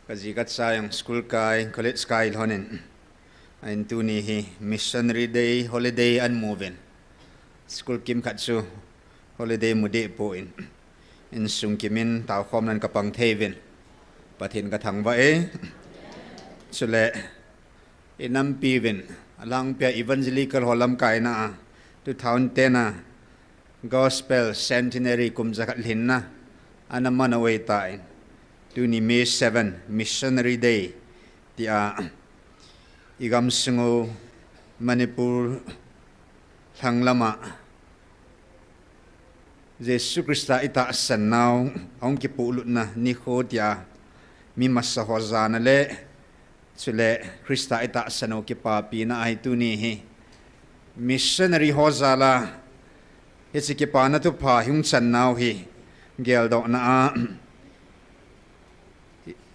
Kasi sayang school kay college kay honin. Ain tu ni hi missionary day holiday and moving. School kim katsu holiday mude po in sung kimin tao khom nan kapang thevin. Pathen ka thang va chule inam pivin alang pia evangelical holam kai na 2010 na gospel centenary kum zakat linna anaman away tain. Tu ni May 7 missionary day ti igam sungo Manipur thanglama Jesu Krista ita sannaw ong kipulut na ni khotia mi masahozana le chule Krista ita sanaw kipapi na ay tu ni hi missionary hozala hesi kipana tu pa yung sannaw hi gel do na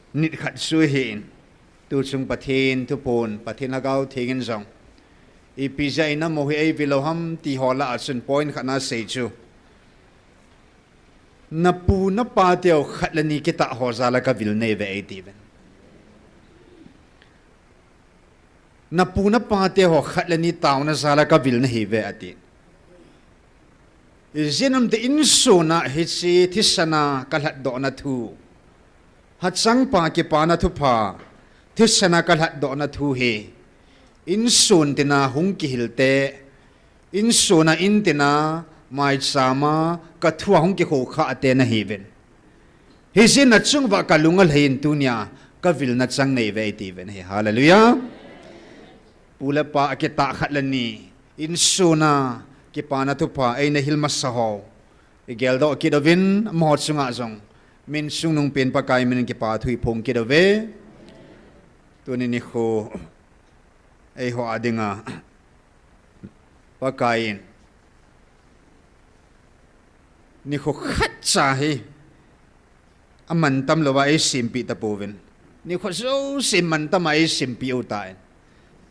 nit khat suhin tu chung pathen tu pon pathen agau thengin jong ipija ina mohi ai viloham ti hola asun point khana sechu napu na pateo khatlani kita hozala ka vilne ve ativen napu na pateo khatlani tauna zala ka vilne hi ve ati izinam de insona hitsi thisana kalhat do na thu hatsang pa ki pa na thu pa thisana kalhat do na thu he insun tina hung ki hilte insuna intina mai sama ka thua hung ki ho kha ate na heven hizin na chung wa kalungal hein tunya ka vil na chang nei ve ti ven he hallelujah pula pa ki ta khatlani insuna ki pa na thu pa ai na hilma saho igel do ki dovin mo chunga jong min sung nung pen pa kai min ki pa thui phong ki dove tu ni kho ai ho adinga pa kain ni kho khat cha hi aman tam lo wa ai simpi ta povin ni kho so sim man tam ai simpi utai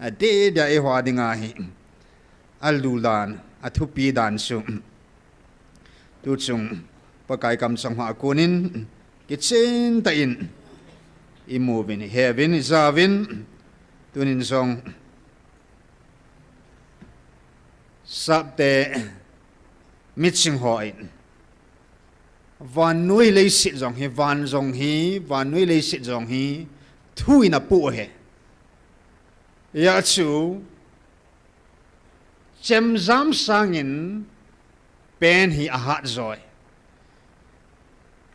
ade da ai ho adinga hi alulan athupi dan sung tu chung pakai kam sangha kunin kitchen ta in imovin heaven zavin tunin song sabte mitsing hoi van nui le sit jong hi van jong hi van nui le sit jong hi thu in a pu he ya chu chem zam sangin pen hi a hat joy.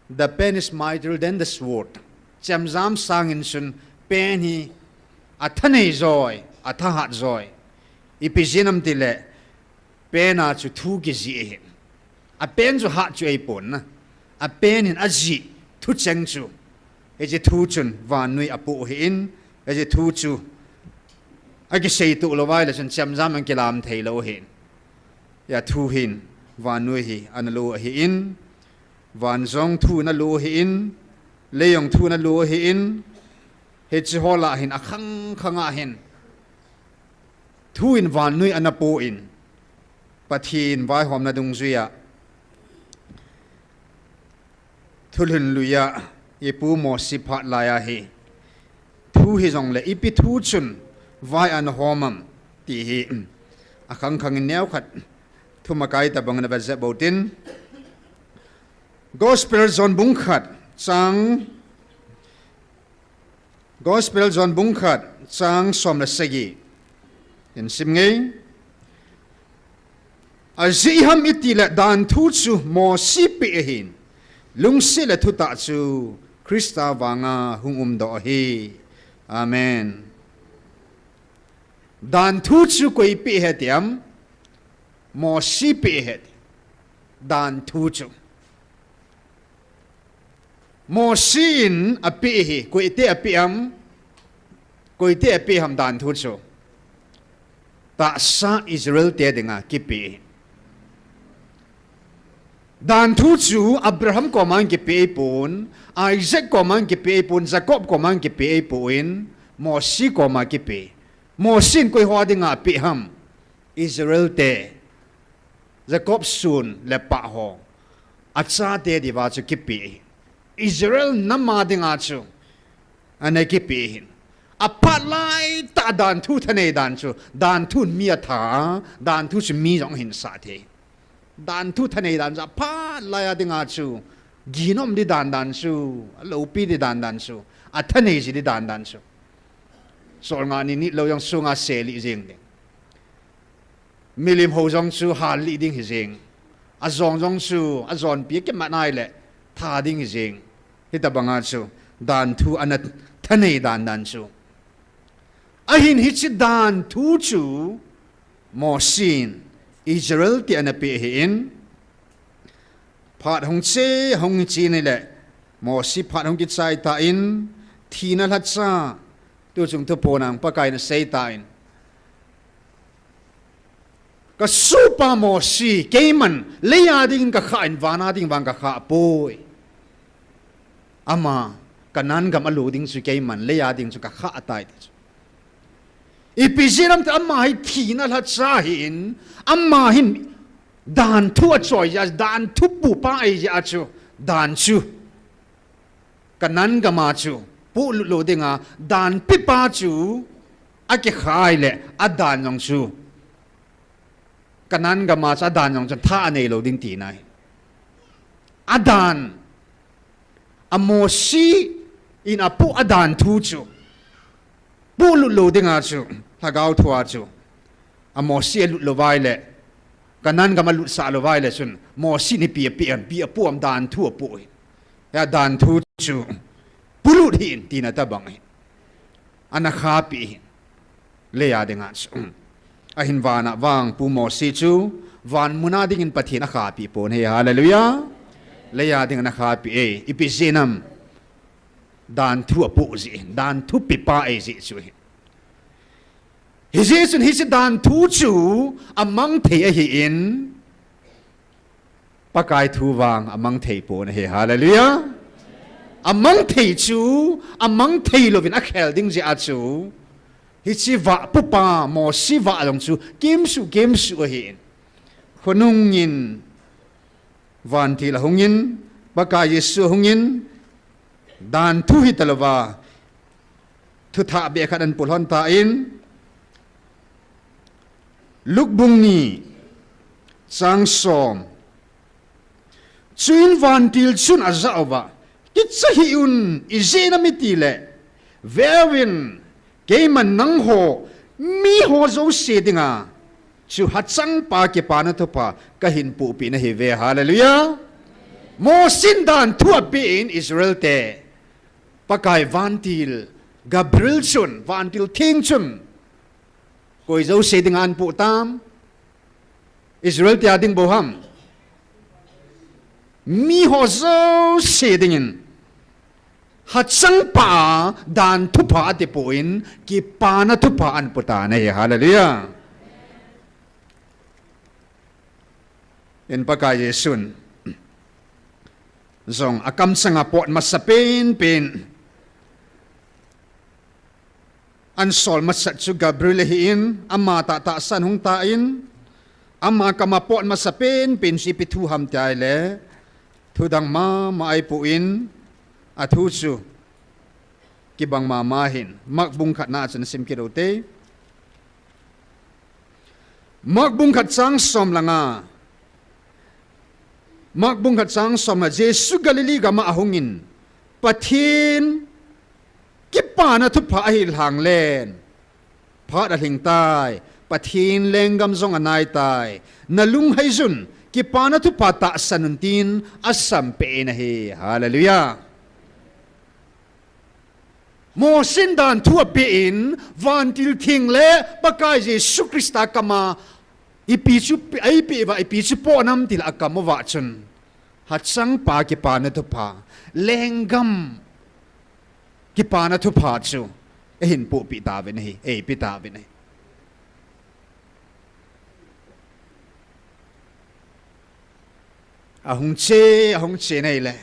The pen is mightier than the sword. Cham zam sangin sun pen hi athane joy, athahat joy. Ipizinam tile pen a chu thu ki ji. A pen chu hat chu ipon na. A pen in aji thu chang chu. Eje thu chun van nui apu hi in. Eje thu chu. Agi sei tu lo vai la sun cham zam ang kilam thei lo hin. Ya thu hin van nui hi analo hi in. Van zong thu na lu hi in leyong thu na lu hi in he chi hola hin akhang khanga hin thu in van nui anapo in pathin vai hom na dung zuya thulun luya yepu mo siphat laya hi thu hi zong le ipi thu chun vai an homam ti hi akhang khang neu khat thu makai ta bang na ba za botin Gospel John Bungkhat sang Gospel John Bungkhat sang som la segi in sim ngei aziham itila dan thu chu mo sipi hin lungsi la thu ta chu Krista wanga hungum do hi amen dan thu chu koi pi hetiam mo sipi het dan thu chu mo sin api hi koite apiam koite api ham dan thu chu ta sa Israel te dinga kipi dan thu chu Abraham ko man kipi pun Isaac ko man kipi pun Jacob ko man kipi puin mo si ko ma kipi mo sin koi ho dinga api ham Israel te Jacob sun le pa ho acha te di wa chu kipi Israel nama dinga chu anh ấy kịp hin apat lai ta đàn thu thân này đàn thu mía thả đàn thu chỉ mía giống hình sát thế đàn thu thân này đàn ra apat lai ở đằng chú ginom đi đàn chú lâu pi đi đàn chú thân này gì đi đàn chú soi ngàn ní lâu yang su ngà xe li riêng đi milim hồ giống chú hà li đinh riêng azong giống chú azon bia cái mặt này lệ thà đinh riêng thì ta bằng chú đàn thu anh thân này đàn chú ahin hitsi dan thu chu mo sin Israel ti ana pe hin phat hong che hong chi nei le mo si phat hong ki chai ta in thina la cha tu chung tu ponang pa kai na sei ta in ka super mo si keiman le ya ding ka kha in wana ding wang ka kha poi ama kanan gam alu ding su keiman le ya ding su ka kha atai ipiziram te amma hi thina la chahin amma hin dan thu choi ya dan thu pu pa ai ya chu dan chu kanan ga ma chu pu lu lo dinga dan pi pa chu ake khai le adan yong chu kanan ga ma cha dan yong chu tha nei lo ding ti nai adan amosi in apu adan thu chu pu lu lo dinga chu thagau thua chu amo si lu lo vai le kanan ga malu sa lo vai le sun mo si ni pi pu am dan thu pu ya dan thu chu pulu hin tina ta bang ana kha pi le ya dinga chu a hin wana wang pu mo si chu van muna ding in pathin a kha pi pon he hallelujah le ya ding na kha pi ipi zinam dan thu pu zi dan thu pi pa e zi chu hisun hisi dan thu chu amang thei a hi in pakai thu wang amang thei po na he hallelujah amang thei chu amang thei lovin a khel ding ji a chu hisi wa pu pa mo si wa long chu kim su a hi in khonung in van thi la hong in pakai yesu hong in dan thu hi talawa thu tha be khan an pulhon ta in luk bung ni sang som chuin van til chun azawa kit sahi un izena mitile verwin keiman nang ho mi ho zo se dinga chu hatsang pa ke pa na to pa ka hin pu pi na he ve hallelujah mo sin dan thua pi in Israel te pakai vantil Gabriel chun vantil thing chun koi zo se ding an pu tam Israel ti ading boham mi ho zo se ding in hatsang pa dan thu pa te po in ki pa na thu pa an pu ta na he hallelujah in pakai yesun zong akam sanga pot masapin pin an sol masat chu Gabriel hin amma ta san hung ta in amma kama pot masapin pin si pitu ham tai le thu dang ma ai pu in a thu chu ki bang ma hin mak bung khat na chan sim ki rote mak bung khat sang som langa mak bung khat sang som la Jesu Galilee ga ma ahungin pathin ki pa na thu pha hi hang len pha da hing tai pathin lengam zong anai tai na lung hai zun ki pa na thu pa ta sanun tin asam pe na he hallelujah mo sin dan thu pe in van til thing le pakai Jesu Krista kama ipi chu ai pe wa ipi chu po nam til akam wa chun hatsang pa ki pa na thu pa lengam ki pa na thu pa chu e hin pu pi ta ve nei e pi ta ve nei a hung che nei le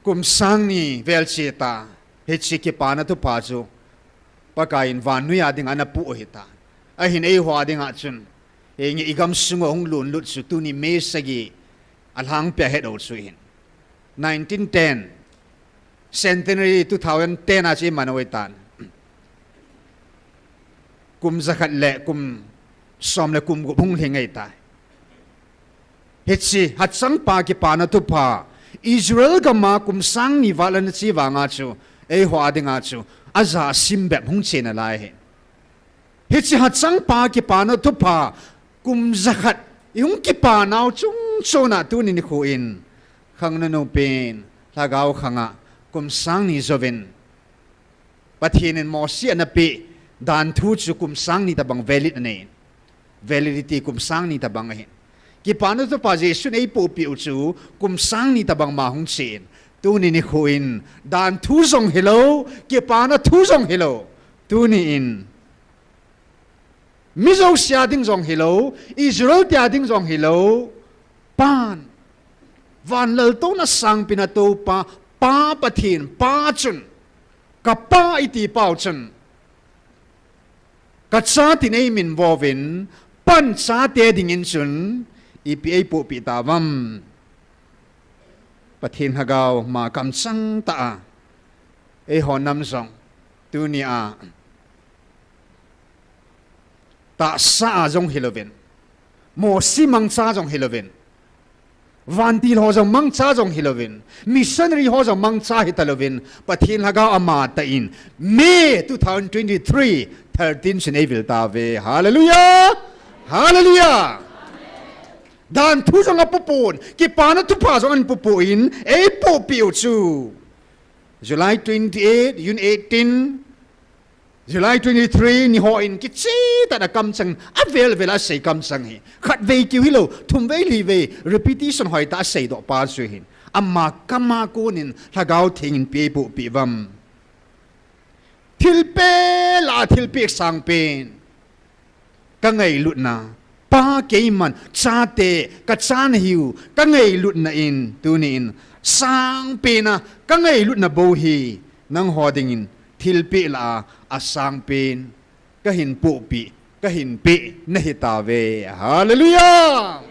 kum sang ni vel che ta he chi ki pa na thu pa chu pa ka in van nu ya ding ana pu hi ta a hin e hwa ding a chun e ngi igam sungo hung lun lut su tu ni me sagi alhang pe he do su hin 1910 centenary 2010 achi manoi tan kum zakhat le kum som le kum gu phung thingai ta hitsi hatsang pa ki pa na tu pa Israel gama kum sang ni walan chi wanga chu ei hwa dinga chu aza simbe phung chena lai he hitsi hatsang pa ki pa na tu pa kum zakhat yung ki pa naw chung chona tu ni khu in khang na no pen lagaw khanga kum sang ni zoven pathinin mo si na pe dan thu chu kum sang ni tabang valid ne validity kum sang ni tabang he ki pa na tu pa jesu nei po pi chu kum sang ni tabang ma hung chen tu ni khu in dan thu zong hello ki pa na thu zong hello tu ni in mizo sia ding zong hello Israel tia ding zong hello pan van lal to na sang pina to pa pathin pa chun ka pa iti pau chun ka cha tin ei min vovin pan cha te ding in chun ipi ei po pi tawam pathin hagaw ma kam chang ta ei honam zong tu ni a ta sa jong hilovin mo si mang cha jong hilovin van til ho jong mang cha jong hilovin missionary ho jong mang cha hitalovin pathin hagaw ama ta in May 2023 13 sin evil ta ve hallelujah hallelujah dan thu jong apupun ki pa na tu pa jong an pupuin ei po piu chu July 28 June 18 July 23 ni ho in ki chi ta da kam chang avel vela sei kam chang hi khat ve ki hilo thum ve li ve repetition hoi ta sei do pa su hin amma kama ko nin lagaw thing in pe pu pi wam thil pe sang pen ka ngai lut na pa ke man cha te ka chan hiu ka ngai lut na in tu ni in sang pe na ka ngai lut na bo hi nang hoding in thil pe la asang pen ka hin pu pi ka hin pe na hita ve hallelujah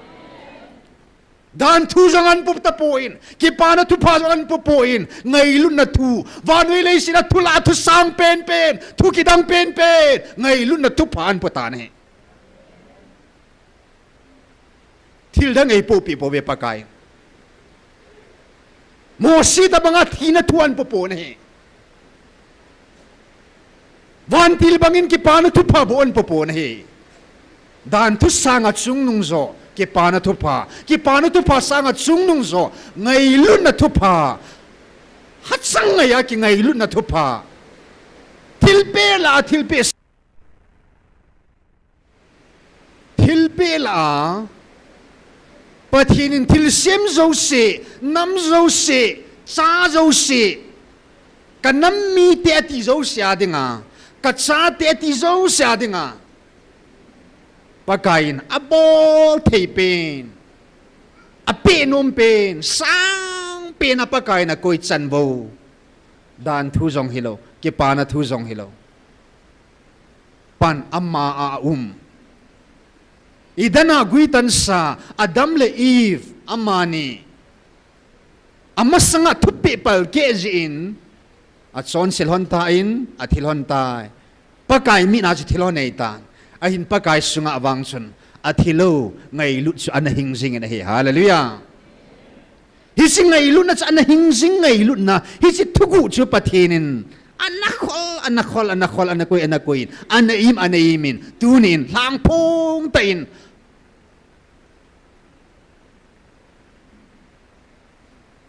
dan thu jong an pu ta poin ki pa na thu pha jong an pu poin ngai lun na thu van we le sina thu la thu sang pen thu ki dang pen ngai lun na thu pha an pu ta ne thil dang ei pu pi po ve pakai mo si ta banga thina thu an pu po ne van til bangin ki pa na thu pha bo an pu po ne dan thu sang a chung nung zo ki pa na thu pha sang a chung nung zo ngai lun na thu pha hat sang ya ki ngai lun na thu pha thil pe la pathin in thil sem zo se nam zo se cha zo se ka nam mi te ti zo sia dinga ka cha te ti zo sia dinga pakain abol thei pen a penom pen sang pen a pakain a koi chan bo dan thu jong hilo ki pa na thu jong hilo pan amma a idana guitan sa Adam le Eve amani amasanga thupi pal ke jin a chon silhon ta in a thilhon ta pakai mi na chi thilhon nei ta a hin pakai sunga awang chun a thilo ngai lu chu an hing jing na hi hallelujah hi sing ngai lu na cha an hing jing ngai lu na hi chi thugu chu pathinin anakhol anakoi anaimin tunin lang pong tain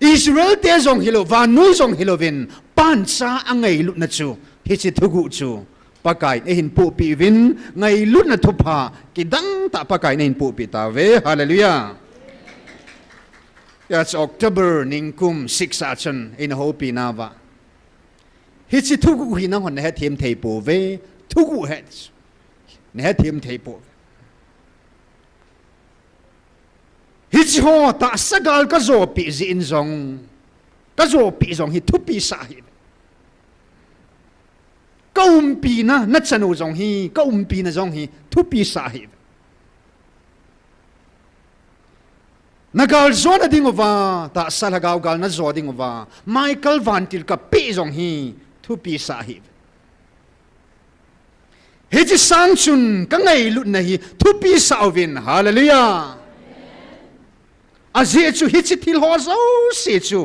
Israel te zong hilo van nui zong hilo vin pan sa angai lut na chu hi chi thugu chu pakai ne hin pu pi vin ngai lut na thupa ki dang ta pakai ne hin pu pi ta ve hallelujah that's October ningkum 6 achon in hopi nava hi chi thugu hi na hon he them thei pu ve thugu he ne them thei pu hi chi ho ta sagal ka zo pi zin zong ka zo pi zong hi thu pi sa hi ka pi na chanu zong hi ka pi na zong hi thu pi sa hi nagal zona dingova ta salagaw gal na zo dingova Michael vantil ka pi zong hi thu pi sahib he chi sang chun ka ngai lut na hi thu pi sauvin hallelujah azi chu hi chi thil ho zo se chu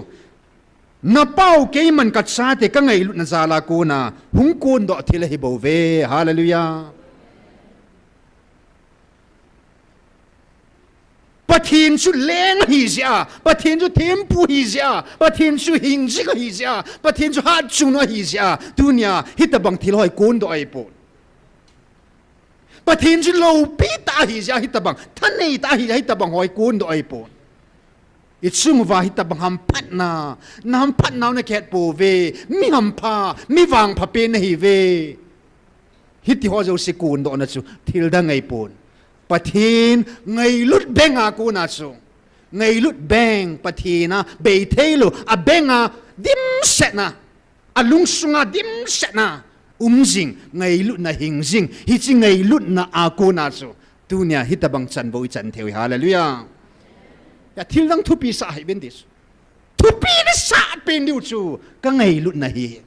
na pau ke man ka cha te ka ngai lut na zala ko na hung kun do thil hi bo ve hallelujah pathin chu leng hi sia pathin chu tempu hi sia pathin chu hing ji ka hi sia pathin chu hat chu no hi sia dunia hitabang thil hoi kun do ai po pathin chu lo pi ta hi sia hitabang thanei ta hi hitabang hoi kun do ai po ichung wa hitabang ham phat na nam phat naw na khet po ve mi ham pha mi wang pha pe na hi ve hiti ho zo si kun do na chu thil da ngai pon pathin ngai lut benga ku na chu ngai lut beng pathina be thelo a benga dim setna alung sunga dim setna umjing ngai lut na hingjing hi chi ngai lut na a ku na chu tunia hitabang chan bo chan thewi hallelujah ya thil dang thupi sa hai ben dis thupi na sa pen diu chu ka ngai lut na hi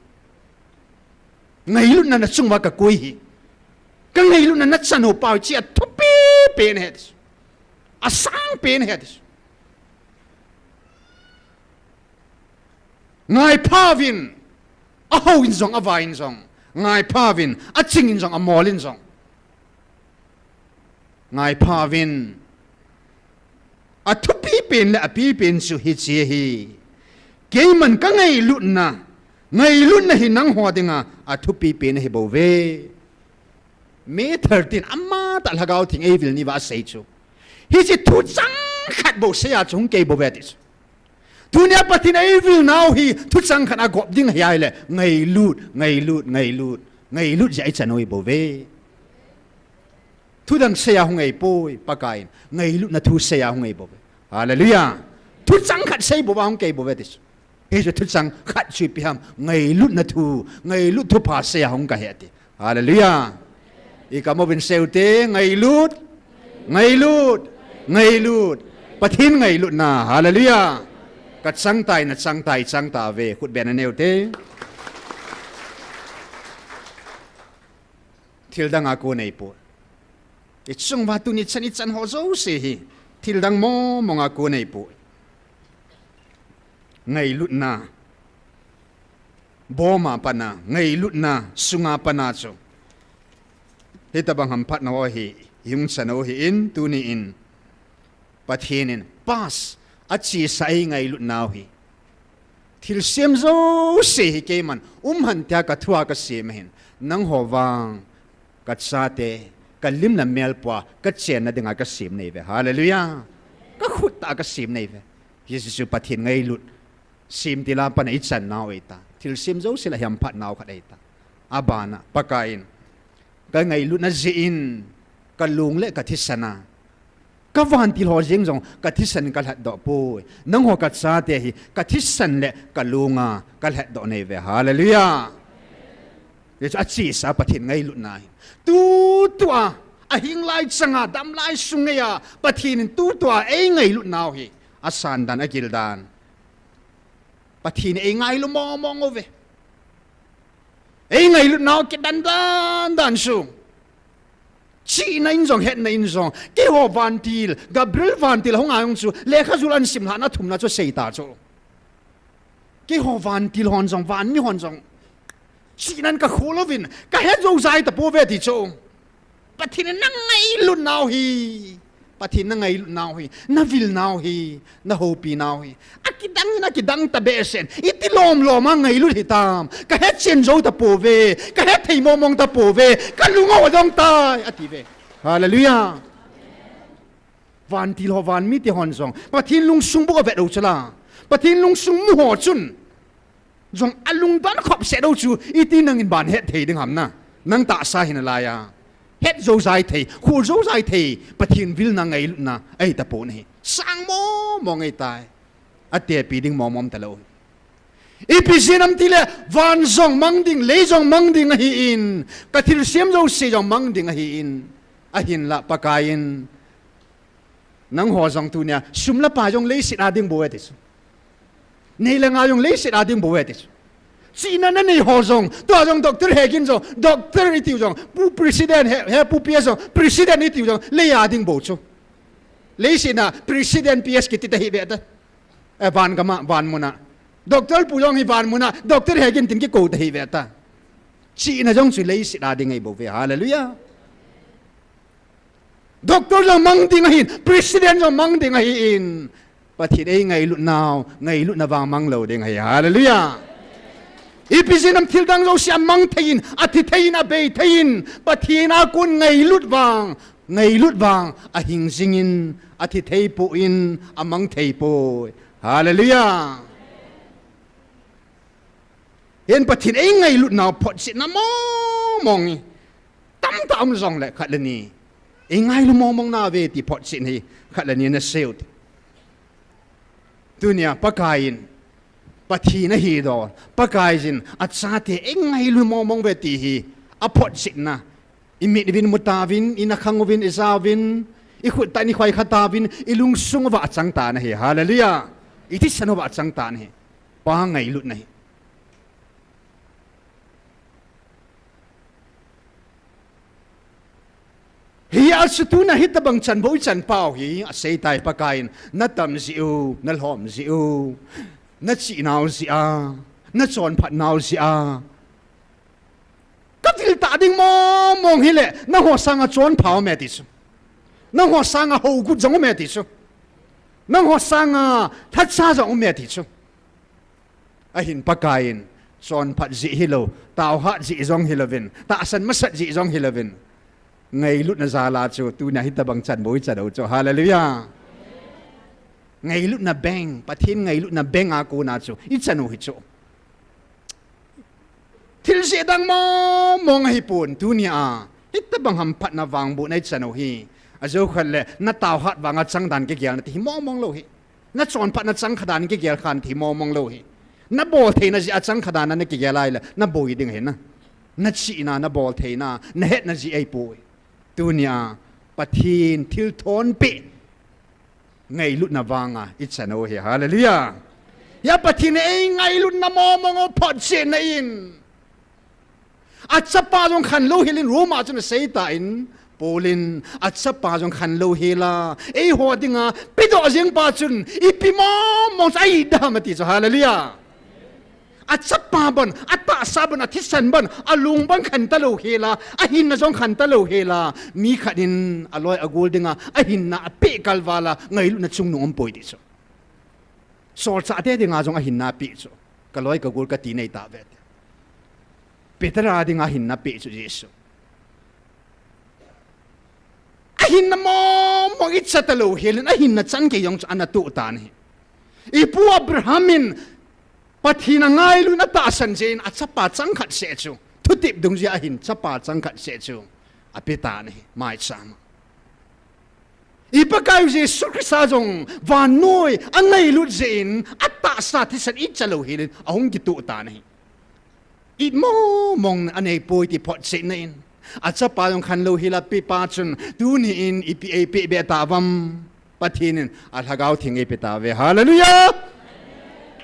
ngai lut na chungwa ka koi hi ka ngai lut na chan ho pau chi a thupi pen het a sang pen het ngai pavin a ho in zong a vai in zong ngai pavin a ching in zong a mol in zong ngai pavin a thupi pen le a pi pen su hi chi hi ke man ka ngai lut na hi nang ho dinga a thupi pen hi bo ve May 13 amma ta lagaw thing evil ni wa sei chu hi chi thu chang khat bo se ya chung ke bo betis dunia patin evil now hi thu chang khat a gop ding hi le ngai lut jai chanoi bo ve thu dang se ya hung ei poi pakai ngai lut na thu se ya hung ei bo hallelujah thu chang khat sei bo wa hung ke bo betis he chu thu chang khat chi pi ham ngai lut thu pa se ya hung ka he ti hallelujah ikamo bin seute ngai lut pathin ngai lut na hallelujah kat sang tai ve khut ben neute thil dang a ko nei po ichung wa tu ni chan ho zo se hi thil dang mo nga ko nei po ngai lut na boma pana ngai lut na sunga pana cho hitabang ham phat na hi yung sano hi in tu ni in pathinin pas achi sai ngai lut naw hi thil sem zo se hi ke man han tia ka thua ka sem hin nang ho wang ka chate ka lim na mel pa ka chen na dinga ka sem nei ve hallelujah ka khut ta ka sem nei ve yesu pathin ngai lut sim tila pa na ichan naw eta thil sem zo se la ham phat naw khat eta abana pakain ka ngai lut na zin ka lung le ka thisana ka van til ho jing jong ka thisan ka hlat do po nang ho ka cha te hi ka thisan le ka lunga ka hlat do nei ve hallelujah ye cha chi sa pathin ngai lut nai tu tua a hing lai changa dam lai sungeya pathin tu tua e ngai lut naw hi asan dan akil dan pathin e ngai lu mo ngove ngai lut naw ki dan su chi na in zong het na in zong ke ho vantil gabriel vantil hong ayong chu lekha zulan sim na thum na chu seita chu ke ho vantil hon zong van ni hon zong chi nan ka kholovin ka he zo zai ta po ve ti chu pathin na ngai lut naw hi pathin na ngai lut naw hi na vil naw hi na hopi naw hi akidang ta be sen iti lom ngai lut hi tam ka he chen zo ta po ve ka he thei mong ta po ve ka lungo dong ta ati ve hallelujah van til ho van mi ti hon zong pathin lung sung bo ve do chala pathin lung sung mu ho chun zong alung dan khop se do chu iti nang in ban he thei ding ham na nang ta sa hin la ya het zo zai thei khu zo zai thei pathin vil na ngai lut na ai ta po nei sang mo ngai tai ate pi ding mom talo ipisinam tile van zong mangding le zong mangding hi in kathil sem zo se zong mangding hi in ahin la pakain nang ho jong tu nia sumla pa jong le sit ading bo etis nei la nga jong le sit ading bo etis china na nei ho jong to jong doctor hegin jong doctor itiu jong pu president he pu ps jong president itiu jong le ading bo chu le sina president ps kitita hi beta e van kama van muna doctor pu jong hi van muna doctor hegin tin ki ko ta hi beta china jong chu le sit ading ei bo ve hallelujah doctor jong mang ding hin president jong mang ding hin pathit ei ngai lut naw ngai lut na wang mang lo ding hai hallelujah ipisinam thildang lo siam mang thein athi thein a be thein pathina kun ngai lut wang a hing singin athi thei pu in amang thei po hallelujah yen pathit ei ngai lut naw phot sit na mong tam zong le khat ni ngay lu mong na về thì phật xin hi khát là niên sale tu nia pakain pathi na hi do pakain at sa te ngay lu mong về thì hi a phật xin na imit vin mutavin inakhangovin isavin ikhut tani khwai khatavin ilung sung wa chang ta na hi hallelujah iti sano wa chang ta na hi pa ngai lut na hi hi asutuna hitabang chan boi chan pau hi asei tai pakain na tam ziu na lhom ziu na chi naw zia na chon phat naw zia katil ta ding mong hi le na ho sanga chon phau me ti su na ho sanga ho gu jong me ti su na ho sanga that sa jong me ti su a hin pakain chon phat zi hi lo taw ha zi jong hi lovin ta san masat zi jong hi lovin ngày lúc na zala cho tu na hita bang chan boi cha do cho hallelujah ngày lúc na bang pathin ngày lúc na bang a ko na cho I chanu hi cho thil se dang mong hi pun tu nia hita bang ham phat na wang bu nai chanu hi a zo khan le na taw hat wanga chang dan ke gyal na ti mong lo hi na chon phat na chang khadan ke gyal khan thi mong lo hi na bol the na ji a chang khadan na ke gyal ai la na boi ding he na chi na bol the na het na ji ai poi tunia pathin thil thon pe ngai lut na wanga ichano he hallelujah ya pathin ei ngai lut na mong phot se na in achapa jong khan lo hilin roma chun sei ta in polin achapa jong khan lo hela ei hodinga pido jeng pa chun ipi mong sai da mati so hallelujah achapa bon ata sabon athisan bon alung ban khan ta lo hela ahin na jong khan ta lo hela mi khanin aloi agol dinga ahin na pe kalwala ngai lu na chung nu om poi ti so sol cha te dinga jong ahin na pi so kaloi ka gol ka ti nei ta vet petra dinga hin na pe so jesu ahin na mo itsa ta lo helen ahin na chang ke yong ana tu ta ni ipu abrahamin pathina ngai lu na ta san jen a chapa chang khat se chu thutip dung ji a hin chapa chang khat se chu apeta ni mai cham ipakai je sukrisa jong van noi angai lu jen atta sa thi san I chalo hilin ahong ki tu ta ni I mong anei poi ti phot se na in a chapa jong khan lo hila pi pa chun tu ni in ipi e pe be ta wam pathinin al hagau thing e pe ta ve hallelujah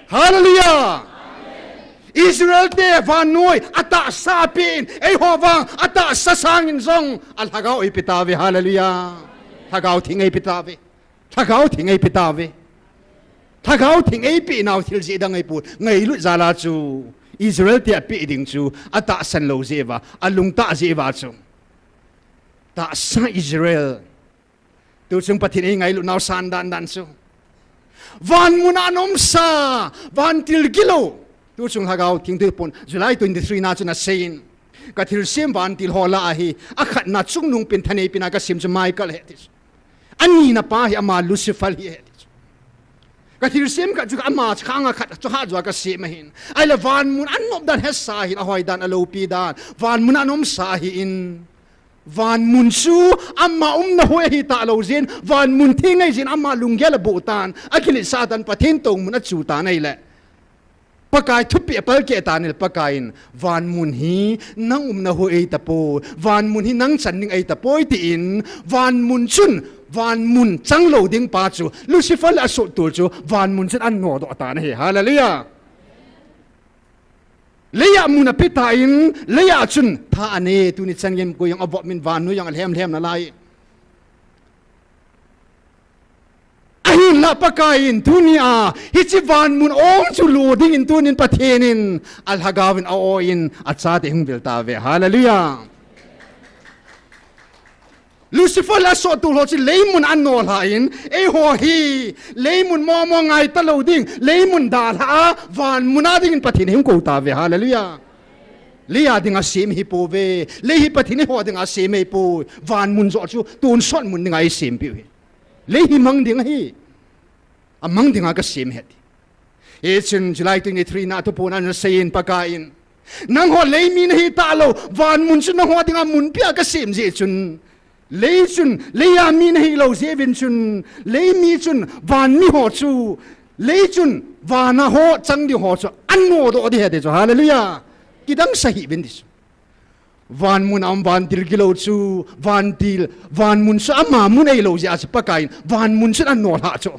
hallelujah Israel te van noi ata sa pin ei howang ata sa sangin zong al hagau ei pitave hallelujah hagau thing ei pitave hagau thing ei pitave hagau thing ei pi naw thil ji dang ei pu ngai lu zala chu Israel te pi ding chu ata san lo zeva alung ta zeva chu ta sa Israel tu chung pathin ei ngai lu naw san dan chu van muna nom sa van til kilo tu chung hagau thing tu pon July 23 na chuna sein ka thil sem van til hola a hi akhat na chung nung pin thane pina ka sim chu Michael he tis ani na pa hi ama Lucifer hi he tis ka thil sem ka chu ama khanga khat chu ha jwa ka sem hin ai la van mun an nom dan he sa hi a hoi dan alo pi dan van mun anom sa hi in van mun su amma na hoi hi ta lo zin van mun thingai zin amma lunggel butan akili satan pathin tong mun chu ta nei le pakai thupi apal ke tanil pakain van mun hi nang na hoi ta po van mun hi nang chan ning ai ta poi ti in van mun chun van mun chang lo ding pa chu Lucifer la so tu chu van mun chen an no do ta na hi hallelujah leya mun apita in leya chun tha ane tu ni chang yem ko yang avot min van nu yang hem na lai ahin la pakain tunia hichi van mun ong chu lu ding in tunin pathenin al hagawin a in acha te hung bil ta ve hallelujah Lucifer la so tu lo chi leimun an no la in e ho hi leimun mo ngai ta lo ding leimun da la van muna ding in pathin hung ko ta ve hallelujah leya ding a sim hi po ve le hi pathin ho ding a sim hi po van mun zo chu tun son mun ding ai sim pi le hi mang ding hi amang ding a ka sim het it's in July 23 na to pon an sein pakain nang ho le min hi ta lo van mun chu na ho ding a mun pia ka sim je chun le chun leya min hi lo je vin chun le mi chun van mi ho chu le chun vana ho chang di ho chu an no do de he hallelujah kidang sahi vin dis van mun am van til kilo chu van mun sa ma mun ei lo ja sa pakain van mun sa an no la chu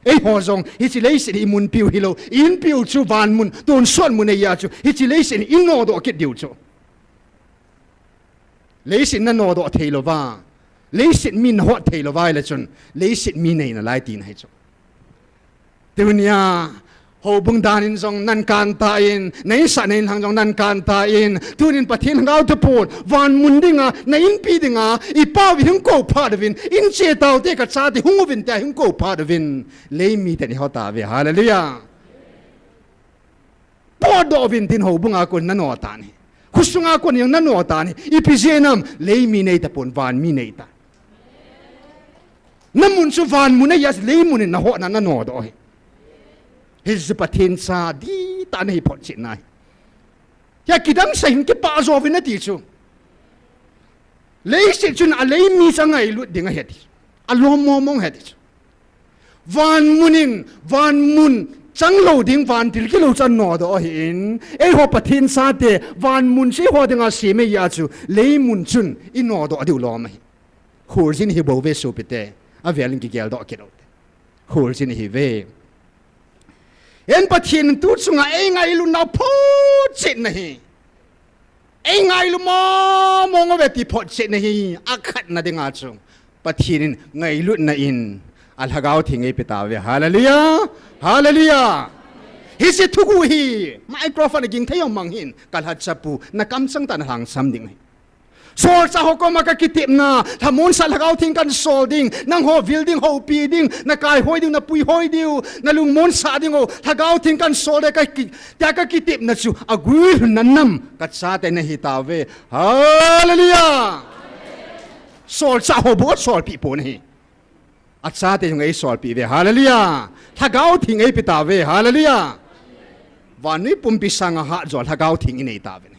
ei ho zong hi chi le si mun piu hi lo in piu chu van mun ton son mun ei ya chu hi chi le si in no do ke diu chu le si na no do thei lo wa le si min ho thei lo vai la chun le si mi nei na lai tin hai chu dunia ho bung danin zong nan kan ta in nei sa nei hang zong nan kan ta in tunin pathin ngau te pon van mundinga na in pi dinga I pa wi hung ko pa de vin in che tau te ka cha ti hung vin ta hung ko pa de vin le mi te ni ho ta ve hallelujah po do vin tin ho bunga ko na no ta ni khusunga ko ni na no ta ni I pi jenam le mi nei ta pon van mi nei ta namun su van mun ya le mun na ho na no do his pathin sa di ta nei pot chin nai ya kidang sa hin ke pa zo vin na ti chu le si chun a le mi sang ai lu ding a het a lo mo mong het van mun chang lo ding van til ki lo chan no do hin e ho pathin sa te van mun si ho ding a si me ya chu le mun chun I no do adu lo mai khur jin hi bo ve su pite a velin ki gel do ki do khur jin hi ve en pathin tu chunga e ngai lu na pho chin na hi e ngai lu mo ngo ve ti pho chin na hi a khat na ding a chu pathin ngai lu na in al hagau thing e pita ve hallelujah hallelujah hi se thu gu hi microphone ging thayong mang hin kal hat chapu na kam sang tan hang sam ding sol sa ho ko makakitip na thamon sa lagaw thing kan solding nang ho building ho piding na kai hoi ding na pui hoi diu na lung mon sa ding ho lagaw thing kan solde ka ta ka kitip na chu agui nanam ka sa te na hitawe hallelujah sol sa ho bo sol pi pon hi at sa te yung ay sol pi ve hallelujah lagaw thing ay pitawe hallelujah wani pumpisang ha jol lagaw thing inay tawe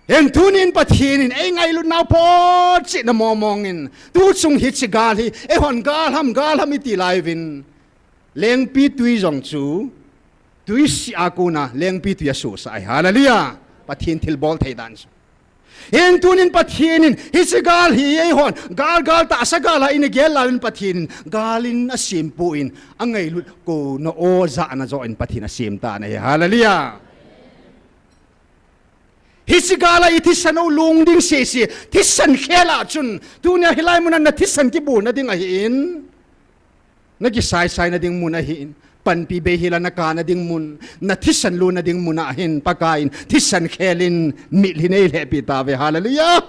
en tunin pathinin e ngai lu nau po chi na momongin tu chung hit chi gal hi e hon gal ham iti livin leng pi tui jong chu tui si akuna leng pi tu yasu sai hallelujah pathin thil bol thei dan en tunin pathinin hit chi gal hi e hon gal ta sa gal in gel lavin pathinin galin a simpu in angai lu ko no o za na zo in pathin a sim ta na hallelujah hisigala itisano lungding sesi tisan khela chun tunia hilai munan na tisan ki bu na ding a hin nagi sai na ding mun a hin pan pi be hila na ka na ding mun na tisan lu na ding mun a hin pakain tisan khelin mil hinei le pi ta ve hallelujah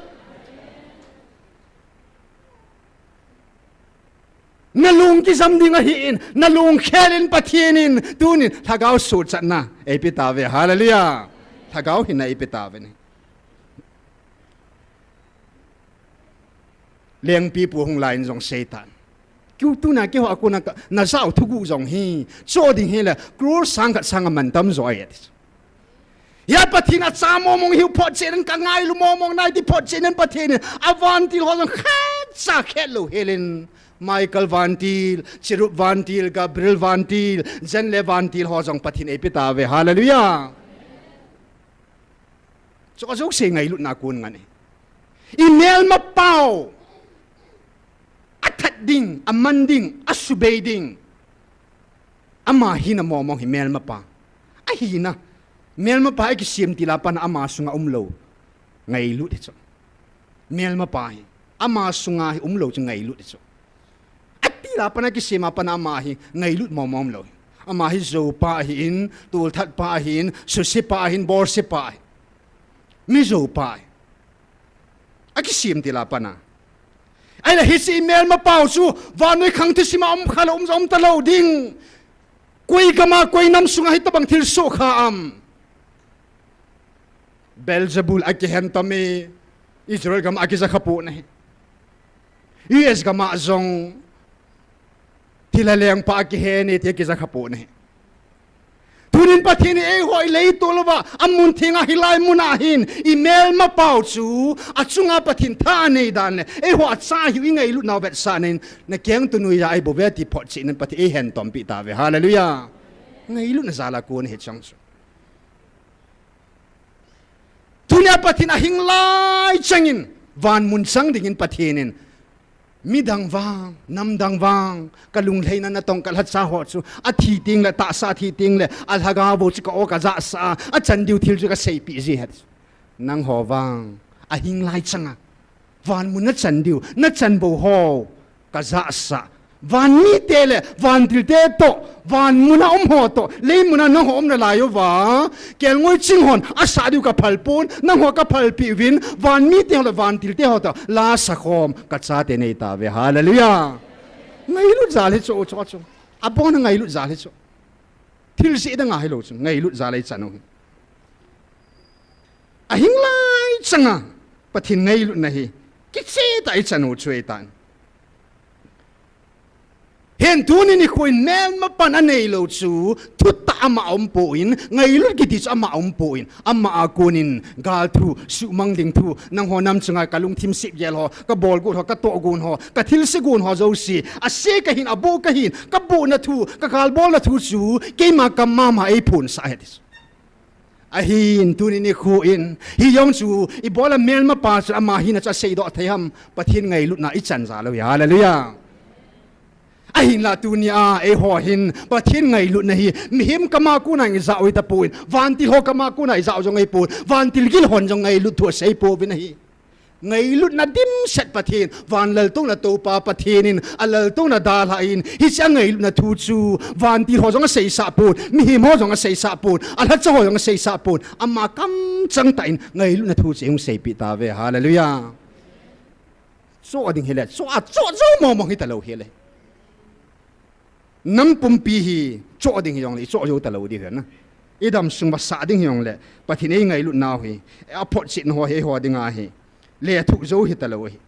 na lung ki zam ding a hin na lung khelin pathinin tunin thagau su chat na e pi ta ve hallelujah thagau hin na ipitawe ni leng pi pu hung lain jong satan kyu tu na ke ho akuna na zau thugu jong hi cho ding he la kror sang khat sang mantam zo ai ya pathina cha mo mong hiu pho chen ka ngai lu mo mong nai ti pho chen pathin avanti ho jong khat sa khelo helen Michael Vantil, Chirup Vantil, Gabriel Vantil, Zenle Vantil ho jong pathin ipitawe hallelujah so azok se ngai lut na kun ngani email mapau athat ding amanding asubeding ama hina momong email mapa ahina mel mapa ai ki sim tilapan ama sunga umlo ngai lu de cho mel mapa hi ama sunga hi umlo ch ngai lu de cho ati lapan ki sim apa na ama hi ngai lu momom lo ama hi zo pa hi in tul that pa hi in su si pa hin bor si pa mi zo pa aki sim tilapan na ai la hi si email mapa chu vanoi khang thi sima khalom zom talo ding koi kama koi nam sunga hi tabang thil so kha am Belzebul akihen tami Israel gama akiza khapu nahi US gama zong tilaleng pa akihen iti akiza khapu nahi tunin pathini e hoi lei tolwa amun thinga hilai munahin email ma pau chu achunga pathin tha nei dan e ho cha hi ngai lu naw bet sa nen na kyang tunui ya ai bo ve ti phot chi nen pathi e hen tom pi ta ve hallelujah ngai lu na zala ko ne he chang chu tunia pathin a hinglai changin van mun sang dingin pathinin midang wang namdang wang kalung leina na tong kalhat sa ho chu a thi ting le ta sa thi ting le al haga bo chu ka o ka za sa a chan diu thil chu ka sei pi ji het nang ho wang a hinglai changa van mun na chan diu na chan bo ho ka za sa van mi tele van til te to van muna ho to le muna no hom na layo wa kel ngoi ching hon a sa diu ka phal pun nang ho ka phal pi win van mi te ho van til te ho to la sa khom ka cha te nei ta ve hallelujah ngai lu za le cho cho cho a bo na ngai lu za le cho thil si da ngai lo chu ngai lu za le chan no a hing lai changa pathin ngai lu na hi ki che ta i chan u chue tan hen tunin ni khuin mel ma pan anei lo chu thutta ama om poin ngai lu ki ti ama om poin ama akunin gal thu su mang ding thu nang ho nam chunga kalung thim sip yel ho ka bol gu ho ka to gun ho ka thil se gun ho zo si a se ka hin abo ka hin ka bu na thu ka kal bol na thu chu ke ma ka ma ma ai phun sa het a hin tunin ni khuin hi yong chu i bola mel ma pa cha ama hin cha sei do thayam pathin ngai lu na i chan za lo ya hallelujah ahin la tunia e ho hin pathin ngai lu na hi mihim kama ku na ngi za oi ta puin van til ho kama ku na za jo ngai pu van til gil hon jo ngai lu thu sei pu bin hi ngai lu na dim set pathin van lal tu na to pa pathin alal tu na dal ha in hi cha ngai lu na thu chu van til ho jo nga sei sa pu mihim ho jo nga sei sa pu al ha cho ho jo nga sei sa pu amma kam chang ta in ngai lu na thu cheu sei pi ta ve hallelujah so ading hele so a cho zo mo mo hi ta lo hele nam pum pi hi cho ding yong le cho jo ta lo di hen na idam sung ba sa ding yong le pathin ei ngai lu na hi a phot chin ho he ho dinga hi le thu zo hi ta lo hi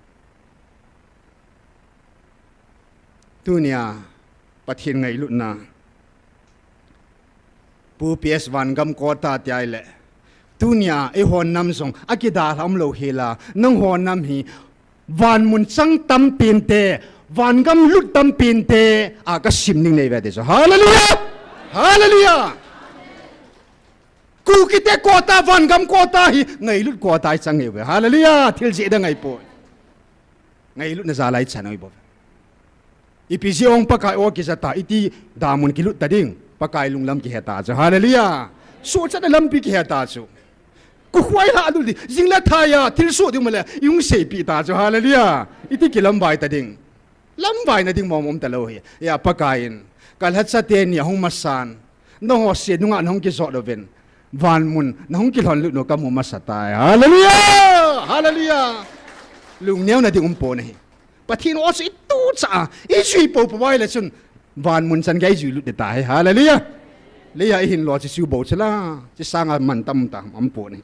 tunia pathin ngai lu na pu ps van gam ko ta tai le tunia e hon nam song akida lam lo he la nang hon nam hi van mun chang tam pin te van gam lut tam pin te a ka sim ning nei ve de so hallelujah hallelujah ku ki te ko ta van gam ko ta hi ngai lut ko ta chang e ve hallelujah thil ji da ngai po ngai lut na za lai chan oi bo ipisi ong pa kai o ki za ta iti damun ki lut ta ding pa kai lung lam ki heta so hallelujah so cha da lam pi ki heta so ku khwai la du di jing la tha ya thil so ding mala yung sei pi ta so hallelujah iti ki lam bai ta ding lam vai na ding mom ta lo hi ya pakain kal hat sa te ni hong masan no ho se nunga nong ki zo do ven van mun nong ki lon lu no ka mu masata hallelujah hallelujah lung neu na ding po nei pathin o si tu cha i sui po po wai la chun van mun san gai ju lu de ta hallelujah le ya hin lo chi su bo chla chi sanga mantam ta am po nei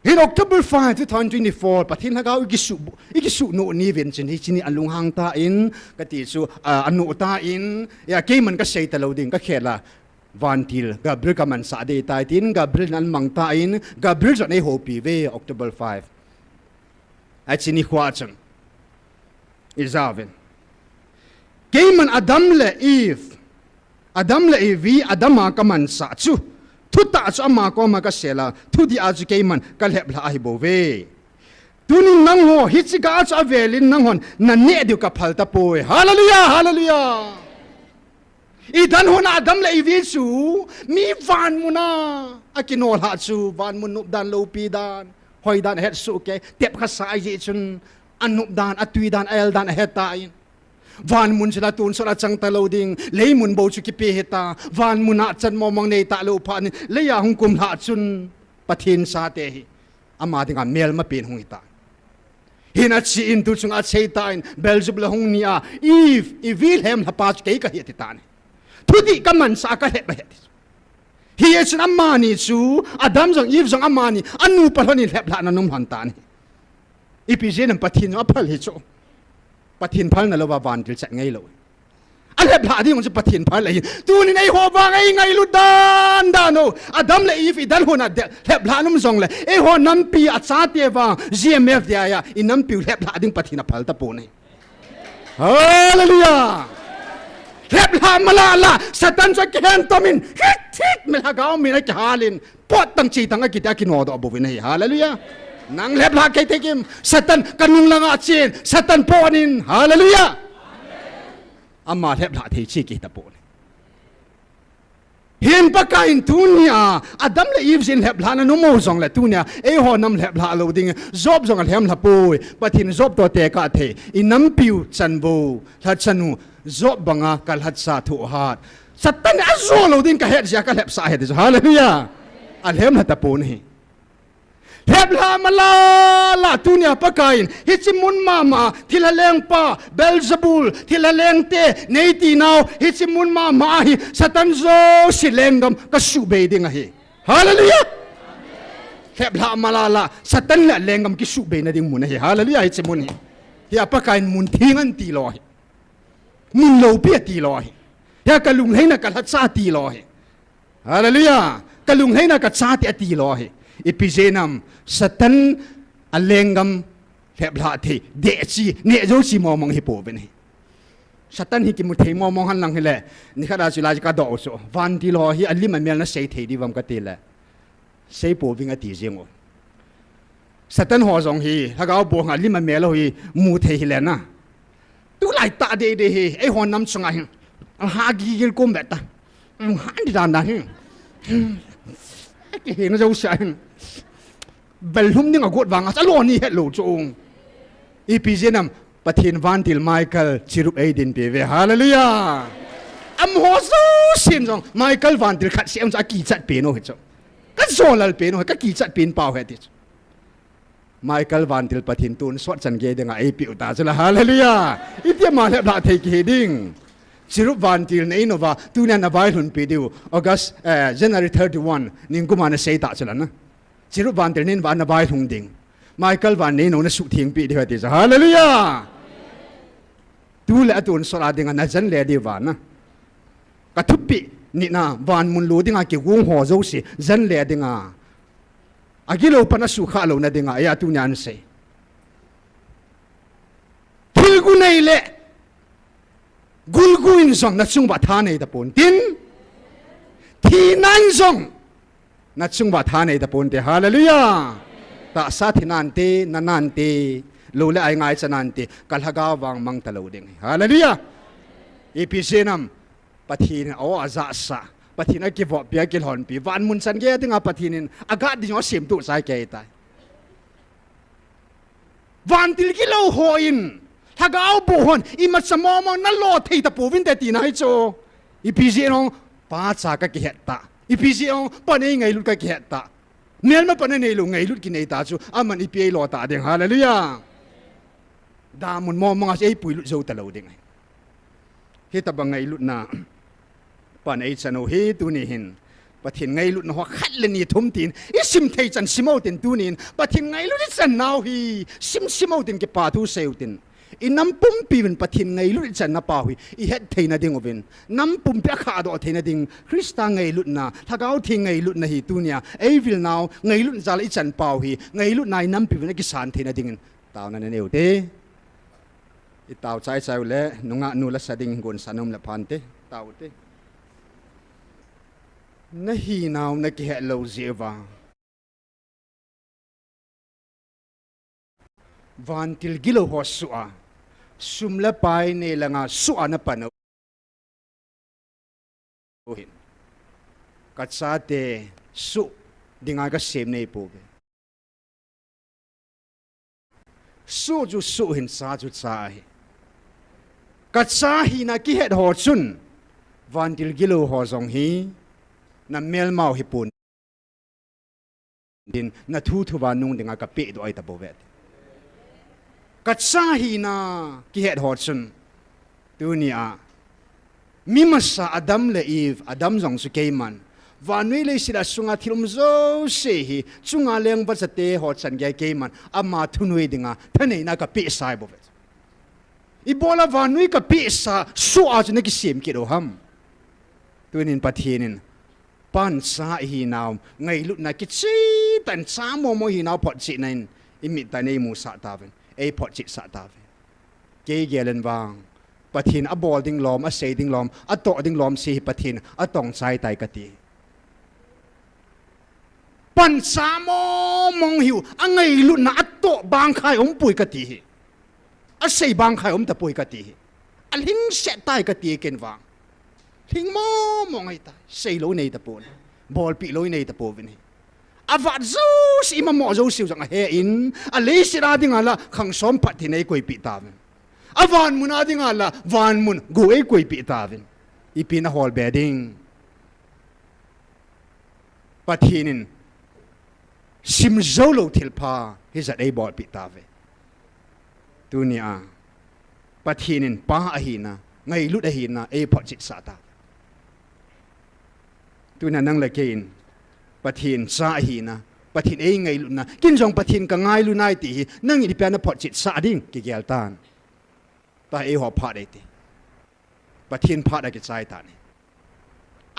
in October 5, 2024, pathin hagaw igisu no ni venchin hi chini alung hang ta in kati su anu ta in ya keman ka sei talo ding ka khela vantil gabriel ka man sa de ta tin gabriel nan mang ta in gabriel zon e hopi ve October 5 a chini khwa chang izaven keman adam le eve adama ka man sa chu thu ta chu ama ko ma ka sela thu di aju ke man kal heb la ai bo ve tunin nang ho hitsiga cha velin nang hon na ne diu ka phalta poe hallelujah hallelujah idan hon adam le ivisu mi van muna akinol ha chu van mun nup dan lo pi dan hoi dan het su ke tep kha sai ji chun anup dan atui dan el dan heta in van mun sila tun sora chang ta lo ding lei mun bo chu ki pe heta van mun a chan mo mong nei ta lo pha ni le ya hung kum ha chun pathin sa te hi ama dinga mel ma pin hung ita hina chi in tu chung a cheita in belzub la hung nia if i wilhelm ha pa ke ka hi ti ta ni thudi ka man sa ka he ba he hi es na mani chu adam jong if jong amani anu palhoni lep la na num han ta ni ipije nam pathin a phal hi chu pathin phal na lo wa van til chat ngai lo a lep la ding chu pathin phal lai tu ni nei ho wa ngai lu dan da no adam le if idan hona lep la num jong le e ho nam pi a cha te wa GMFDI ya in nam pi lep la ding pathin a phal ta po ni hallelujah lep la malala satan sa ken tomin hit me la gaw mi na halin pot tang chi tang ki ta ki no do bu ni hallelujah nang lep la kai tekim satan kanung langa chin satan ponin hallelujah amma lep la thei chi ki ta pon hian pa kain tunia adam le eve sin lep la na no mo jong le tunia e ho nam lep la lo ding job jong al hem la poi pathin job to te ka the in nam piu chan bo la chanu job banga kal hat sa thu hat satan azo lo ding ka het ja ka lep sa het hallelujah al hem la ta pon hi lep la malala tunia pakain hichimun mama thilaleng pa belzebul thilaleng te neiti now hichimun mama hi satan zo silengam ka sube ding hi hallelujah lep la malala satan la lengam ki sube na ding mun hi hallelujah hichimun hi ya pakain mun thingan ti lo hi mun lo pe ti lo hi ya kalung heina ka hat sa ti lo hi hallelujah kalung heina ka cha ti lo hi ipizenam satan alengam lebla the de chi ne jo chi mo mong hi po ben hi satan hi ki mu thei mo mong han lang hele ni khada chi la ka do so van ti lo hi alim mel na sei thei di wam ka te la sei po vinga ti jengo satan ho jong hi haga bo nga lim mel hi mu thei hi le na tu lai ta de hi e hon nam chunga hi ha gi gil kom beta han di dan da hi cái hình nó dâu sáng bel hum ning a got wanga chalo ni het lo chung ipizenam pathin van til michael chirup aidin pe ve hallelujah am ho so sin jong michael van til khat sem cha ki chat pe no het ka zolal pe no ka ki chat pin pau het michael van til pathin tun swat chan ge denga ai pi uta chala hallelujah itia ma le bla thei ki ding chirup van til nei nova tunan na vai hun pe diu august january 31 ning kumana sei ta chala na chirup van til nin van na vai hung ding michael van nei no na su thieng pi de ti hallelujah tu le atun sora ding na jan le di van na ka thupi ni na van mun lu dinga ki gung ho zo si jan le dinga agilo pana su kha lo na dinga ya tu nyan se thil gu nei le gulguin song na chung ba tha nei da pon tin thi nan song na chung ba tha nei da pon te hallelujah ta sa thinan te nanan te lo le ai ngai chanan te kalhaga wang mang ta lo ding hallelujah episenam pathin o aza sa pathin a ki vo pia ki hon pi van mun chan ge tinga pathinin aga di no sim tu sai ke ta van til ki lo ho in hagao bohon imat sa momo na lo thei ta povin te ti na hi cho ipizeno pa cha ka ki heta ipizeno panei ngai lut ka ki heta mel ma panei nei lu ngai lut ki nei ta chu aman ipi lo ta ding hallelujah da mun mo mga sei pui lut zo ta lo ding he ta ba ngai lut na panei chano he tu ni hin pathin ngai lut na ho khat le ni thum tin isim thei chan simo tin tu nin pathin ngai lut chan naw hi sim simo tin ke pa thu seu tin inam pum pin pathin ngai lut chan na pa hui I het theina ding ovin nam pum pya kha do theina ding krista ngai lut na thagau thi ngai lut na hi tunia ei vil now ngai lut zal I chan pa hui ngai lut nai nam pin ki san theina ding taw na neu te I taw chai chai le nunga nu la sading gon sanom la phan te taw te na hi now na ki he lo zewa van til gilo ho su'a sumla pai ne langa su'a na pano hin katsate su dinga ka sem nei po be su ju su hin sa ju sa hi katsa hi na ki het ho chun van til gilo ho zong hi na mel mau hi pun din na thu thu wa nung dinga ka pe do ai ta bo vet katsa hi na ki het ho chun tu ni a mimasa adam le eve adam zong su ke man vanui le sila sunga thilum zo se hi chunga leng ba chate ho chan ge ke man ama thunui dinga thane na ka pe sai bo vet I bola vanui ka pe sa su a chne ki sem ki do ham tunin pathinin pan sa hi naw ngai lu na ki chi tan sa mo mo hi naw phot chi nain imi ta nei mu sa ta ven ei phot chi sa ta ven ke gelen wang pathin a bol ding lom a se ding lom a to ding lom si pathin a tong sai tai ka ti pan sa mo mong hiu a ngai lu na a to bang khai pui ka ti a sei bang khai ta pui ka ti a ling se tai ka ti ken wang thing mo mong ai ta sei lo nei ta pon bol pi lo nei ta po vin a va zo si ma mo zo siu jang he in a le si ra ding ala khang som phat thi nei koi pi ta ven a van mun a ding ala van mun go ei koi pi ta ven I pi na hol bedding pathinin sim zo lo thil pha hi za ei bol pi ta ve tu ni a pathinin pa a hi na ngai lut a hi na ei phot chit sa ta tu na nang la kein pathin sa hi na pathin ei ngai lut na kin jong pathin ka ngai lu nai ti nang I pe na phot chit sa ding ki gel tan ta ei ho pha de ti pathin pha da ki chai ta ni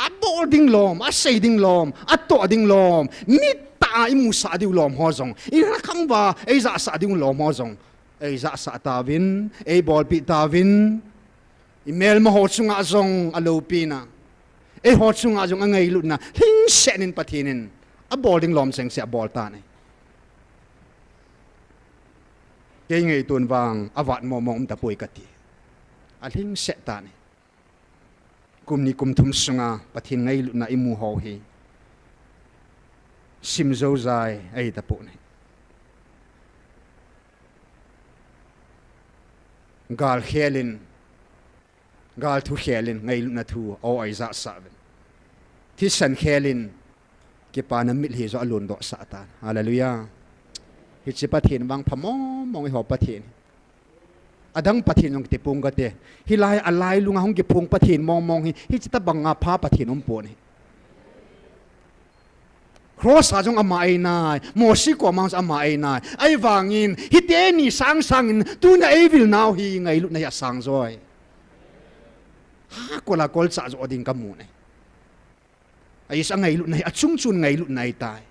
a bol ding lom a sei ding lom a to ding lom mi ta I mu sa diu lom ho zong I ra khang ba ei za sa diu lom ho zong ei za sa ta vin ei bol pi ta vin email ma ho chunga zong alo pi na ei ho chunga zong angai lut na hing senin pathinin a bol ding lom seng se a bol ta ni ke ngai tun wang awat mo mom ta poi ka ti a hing se ta ni kum ni kum thum sunga pathin ngai lut na I mu ho hi sim zo zai ai ta po ni gal khelin gal thu khelin ngai lut na thu o ai za sa ven thi san khelin ke pa na mil hi zo alun do sa ta hallelujah hi chi pathin wang phamo mong ho pathin adang pathin ong te pung ga te hi lai alai lunga hong ki phung pathin mong hi chi ta banga pha pathin po ni cross a jong ama ai nai mo si ko mang ama ai nai ai wangin hi te ni sang in tu na ai vil now hi ngai lu na ya sang zoi ha ko la kol cha zo ding ka mu ne ai sang ngai lu nai a chung chun ngai lu nai tai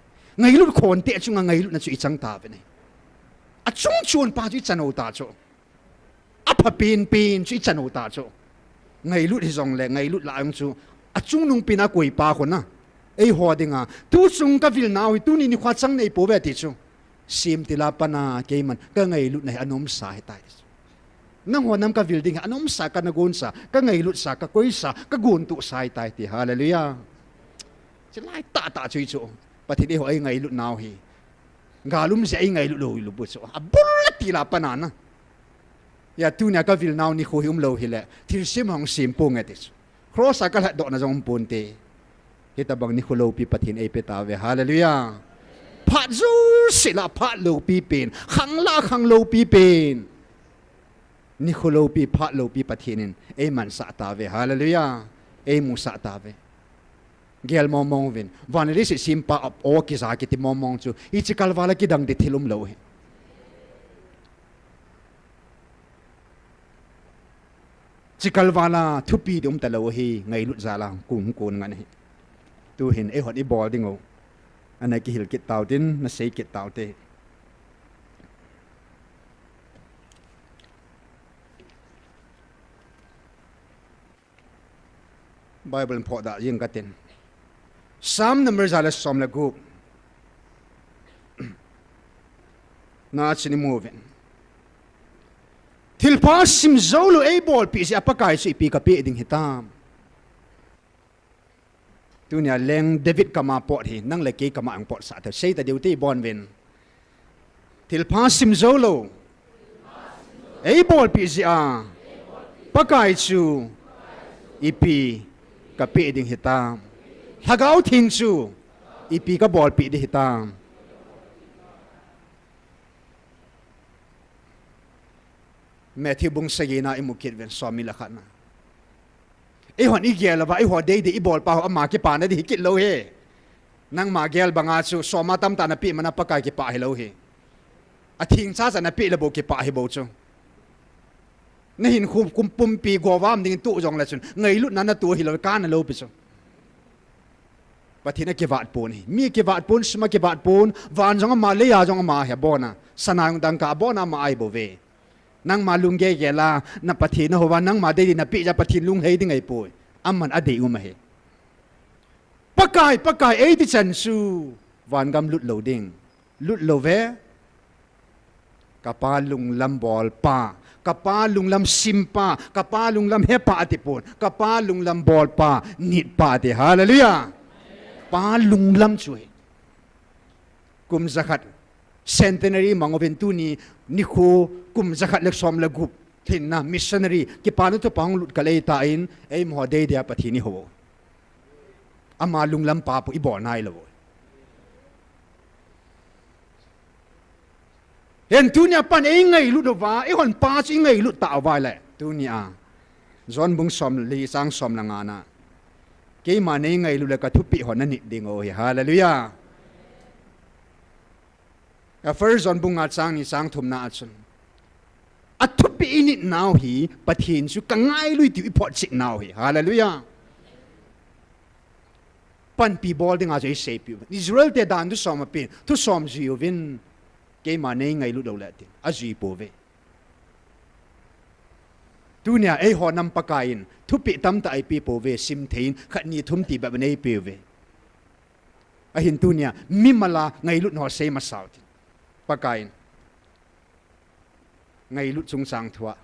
ngai lu khon te chung ngai lu na chu I chang ta ve ne a chung chun pa chu chano ta cho a pha pin chu I chano ta cho ngai lu hi zong le ngai lu la ang chu a chung nung pina koi pa ko na ei ho dinga tu chung ka vil naw tu ni khwa chang nei po ve ti chu sim ti la pa na ke man ka ngai lu nei anom sa he tai nang ho nam ka vil ding anom sa ka na gon sa ka ngai lu sa ka koi sa ka gon tu sai tai ti hallelujah chi lai ta chui chu pathi de ho ai ngai lu naw hi galum se ai ngai lu bu chu a bul ti la pa na na ya tu nya ka vil naw ni kho hum lo hi le thil sim hong sim po nge ti cross ka la do na jong pun te hita bang ni khulo pi pathin ei pe ta ve hallelujah phat zu sila phat lo pi pen khang lo pi pen ni khulo pi phat lo pi pathinin ei man sa ta ve hallelujah ei mu sa ta ve gel mo mong vin van ri si simpa op o ki za ki ti mo mong chu I chi kal wala ki dang de thilum lo he chi kal wala thupi dum ta lo hi ngai lut za lang kun ngan he tu hin e hot I bol ding o anai ki hil kit tau tin na sei kit tau te Bible po da yeng ka tin Psalm number zala som la gu na chini moving thil pa sim zo lo ei bol pi si apakai si pi ka pi ding hitam tunia leng David kama pot hi nang le ke kama ang pot sa ta sei ta deuti bon ven thil pa sim zo lo ei bol pi si a pakai chu ipi ka pi ding hitam hagau thing chu ipi ka bol pi di hitam Matthew bung sagina imukit ven swami lakhana e hon igel wa e ho dei de ibol pa ama ke pa na di kit lo he nang ma gel banga chu soma tam ta na pi mana pakai ke pa he lo he a thing cha na pi le bo ke pa he bo chu na hin khum kum pum pi go wam ding tu jong la chun ngai lut na na tu hi lo ka na lo pi chu pathina ke wat pon hi mi ke wat pon sma ke wat pon van jong ma le ya jong ma he bona sanang dang ka bona ma ai bo ve nang ma lung ge la na pathina ho wa nang ma de na pi ja pathin lung hei ding ai poi amman ade u ma he pakai ei ti chan su van gam lut lo ding lut lo ve kapa lung lam bol pa kapa lung lam simpa kapa lung lam he pa ti pon kapa lung lam bol pa nit pa ti hallelujah pa lung lam chui kum zakhat centenary mangoventu ni khu kum zakhat lek som la gup thin na missionary ki panu to pang lut kalei ta in ei mo de dia pathini ho ama lung lam pa pu i bo nai lo hen tunia pan ei ngai lut do wa e hon pa chi ngai lut ta wa le tunia zon bung som li sang som la nga na ke ma nei ngai lut la ka thu pi hon na ni ding o hallelujah a first on bunga chang ni sang thum na achun a thu pi ni now hi pathin su ka ngai lui ti pot chik now hi hallelujah pan pi bol ding a jai shape you Israel te dan du som pin tu som ji vin ke ma nei ngai lu do la ti a ji po ve tunia ei ho nam pakain thu pi tam ta ai pi po ve sim thein khat ni thum ti ba nei pe ve a hin tunia mimala ngai lu no sei ma sau pakain ngai lut chung sang thua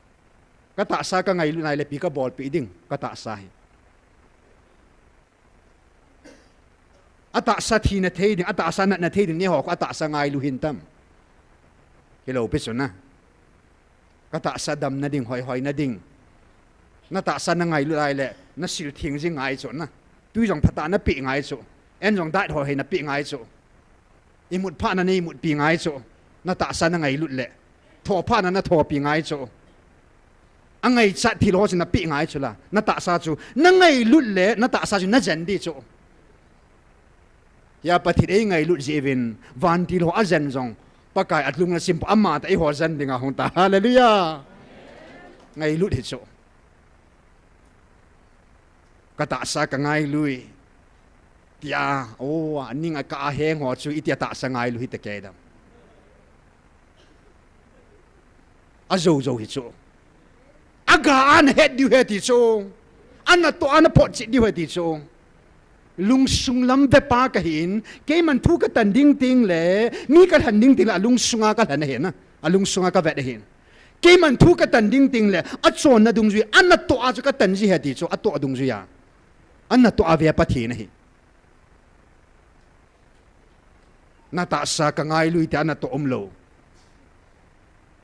ka ta sa ka ngai lut nai le pi ka bol pi ding ka ta sa hi ata sa thi na thei ding ata sa na thei ding ne ho ka ta sa ngai lu hin tam kilo pi so na ka ta sa dam na ding hoi hoi na ding na ta sa na ngai lu lai le na sil thing jing ngai cho na tu jong phata na pi ngai cho en jong dai ho he na pi ngai cho imut pha na nei mut pi ngai cho na ta sa na ngai lut le tho pha na tho pi ngai cho angai chat thi lo na pi ngai cho la na ta sa chu na ngai lut le na ta sa chu na jan di cho ya pathit ei ngai lut jevin van ti lo a jan jong pakai atlung na sim amma ta ei ho jan dinga hong ta hallelujah ngai lut hi cho ka ta sa ka ngai lui tia aning a ka heng ho chu itia ta sa ngai lu hi te ke dam a zo hi chu aga an het di he ti chu an to an pot chi di he ti chu lung sung lam ve pa ka hin ke man thu ka tan ding ting le mi ka han ding ting la lung sunga ka han he na a lung sunga ka ve de hin ke man thu ka tan ding ting le a chon na dung ji an to a chu ka tan ji he ti chu a to dung ji ya an to a ve pa thi na hi na ta sa ka ngai lui ta na to lo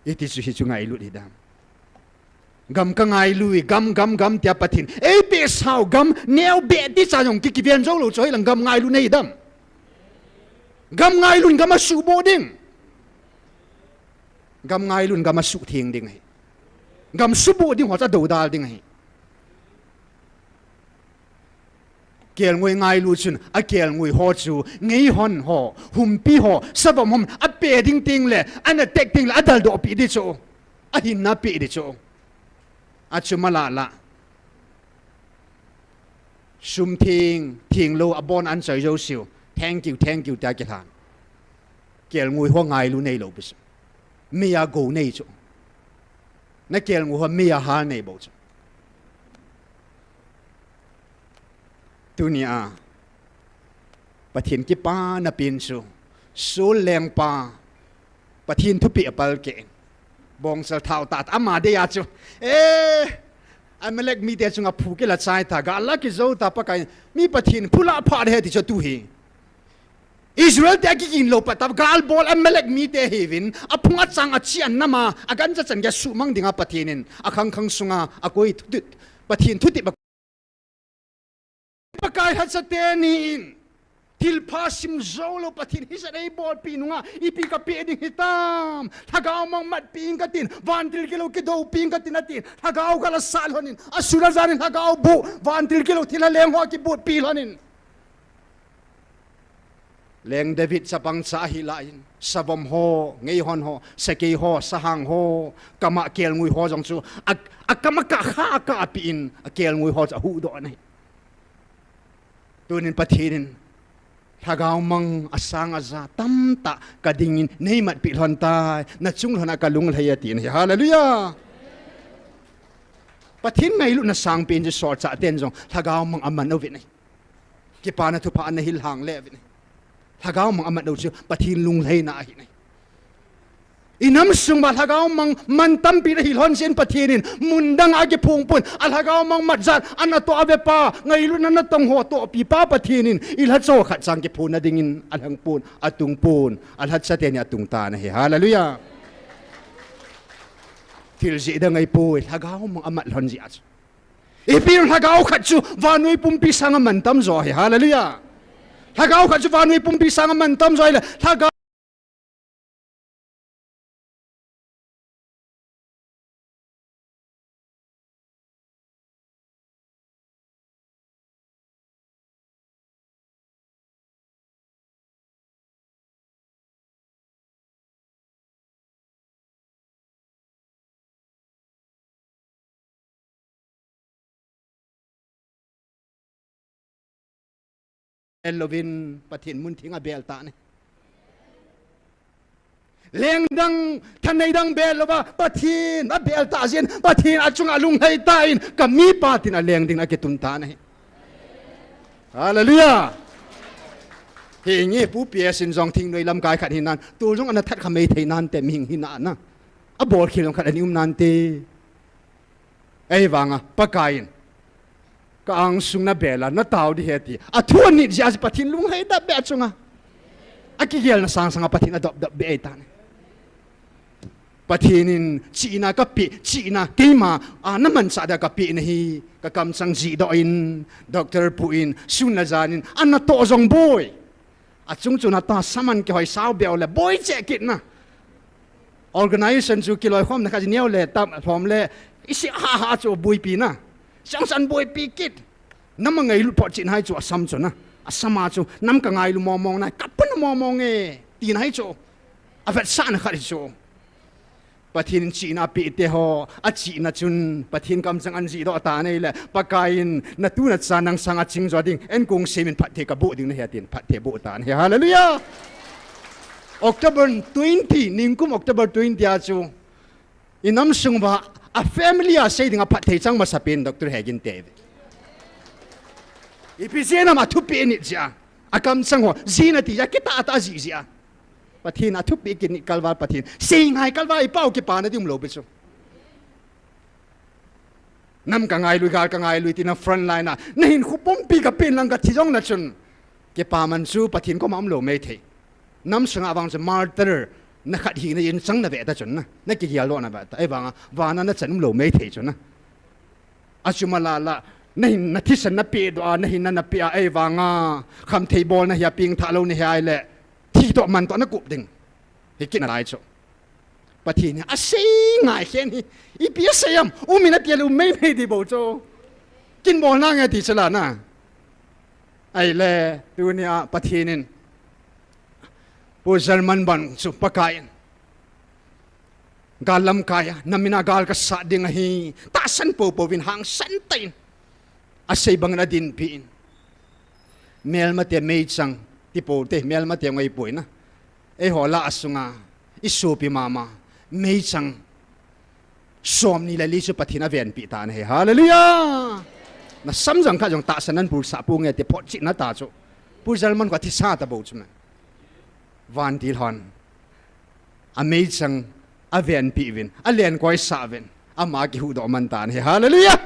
iti su hi chu ngai lu di dam gam ka ngai lui gam tia pathin ei pe sao gam neo be ti cha jong ki vian zo lo choi lang gam ngai lu nei dam gam ngai lu gam su bo ding gam ngai lu gam su thing ding hai gam su bo ding ho cha do dal ding hai kel ngoi ngai lu chun a kel ngoi ho chu ngei hon ho hum pi ho sabam hom a pe ding ting le an a tek ting le adal do pi di chu a hin na pi di chu a chu mala la sum thing lo a bon an chai jo siu thank you ta ke than kel ngoi ho ngai lu nei lo bis mi ya go nei chu na kel ngoi ho mi ya ha nei bo chu tunia pathin ki pa na pin su leng pa pathin thu pi apal ke bong sal thao ta ama de ya chu amalek mi te chunga phu ke la chai ta ga la ki zo ta pa kai mi pathin phula pha de ti cha tu hi Israel te ki kin lo patab gal bol amalek mi te hevin apunga chang a chian nama agan cha chan ga su mang dinga pathinin akhang khang sunga akoi thut pathin thuti ba pakai hat sa te ni til pasim zolo pathin hisarei bol pinunga ipi ka pe ding hitam thagaw mang mat ping ka tin vantil kilo ki do ping ka tin atin thagaw kala salhonin asura zanin thagaw bu vantil kilo thila leng ho ki bu pilhonin leng David sa pang sa hilain sabom ho ngei hon ho sakei ho sahang ho kama kel ngui ho jong chu akama ka kha ka pin kel ngui ho cha hu do nei tunin pathinin thagaw mang asang aza tamta kadingin nei mat pi thon tai na chung hana kalung thaya tin hallelujah pathin ngai lu na sang pin je so cha ten jong thagaw mang aman no vi nei ki pa na thu pa na hil hang le vi nei thagaw mang aman do chu pathin lung lei na hi nei inam sung ba thagaw mang mantam pi hil hon sen pathinin mundang age phung pun al thagaw mang matzat ana to ave pa ngai lu na tong ho to pi pa pathinin il ha cho khat sang ke phun na dingin al hang pun atung pun al hat sa te ni atung ta na hi hallelujah til ji da ngai pu thagaw mang amat hon ji ach ipir thagaw khat chu vanui pum pi sang mantam zo hi hallelujah thagaw khat chu vanui pum pi sang mantam zo le thagaw Elovin pathin mun thinga bel ta ne leng dang thanai dang bel lova pathin a bel ta jen pathin achung alung hai ta in kami patin a leng ding a ketun ta ne hallelujah he nge pu pia sin jong thing noi lam kai khat hinan tu jong an that khamei thei nan te ming hina na a bol khilong khat anium nan te ei wanga pakain ka ang sung na bela na tao di heti a thua ni ja pathin lung hai da be chunga a ki gel na sang sang pathin adop da be ta ne pathinin china ka pi china keima a naman sa da ka pi na hi ka kam sang ji do in doctor puin sun na janin an na to jong boy a chung chu na ta saman ke hoi sao be le boy che kit na organization chu kiloi khom na ka niau le tam thom le isi ha chu bui pi na sang san boy pikit nam ngai lu po chin hai chu asam chu na asama chu nam ka ngai lu momong na kapun momong e tin hai chu avet san khari chu pathin china pi te ho a china chun pathin kam chang an ji do ta nei le pakain na tu na chanang sanga ching zo ding en kung semin phat the ka bu ding na hetin phat the bu ta ne hallelujah October 20 ningkum October 20 a chu inam sungwa a family a say dinga pathe chang ma sapin Dr. Hagin te ipizena ma thupi ni ja akam chang ho zina ti ya kita ata ji ja pathin a thupi ki ni kalwa pathin sing hai kalwa I pau ki pa na dim lo be chu nam ka ngai lui gal ka ngai lui tin front line na nin khupom pi ka pin lang ka thijong na chun ke pa man chu pathin ko mam lo me the nam sanga wang se martyr na khat hi na yin sang na ve ta chun na ki ya lo na ba ta ai wanga wana na chan lo me the chun na achuma la na hin na thi san na pe do na hin na pe ai wanga kham thei bol na ya ping tha lo ni hai le thi to man to na kup ding he kin rai chu pathi ni a sei ngai khen hi I pi sayam u mi na tia lu me me di bo cho kin bol na nga ti chala na ai le tu ni a pathi nin po German ban su pakain galam kaya namina gal ka sa ding hi ta san po win hang san tain asay bang na din piin mel mate me chang ti po te mel mate ngai poi na e hola asunga isu pi mama me chang som ni la li su pathina ven pi ta ne hallelujah na samjang ka jong ta sanan pur sa pu nge te phot chi na ta chu pu German ko thi sa ta bo chu na van til hon amazing a ven pi vin a len koi sa vin ama ki hu do man tan he hallelujah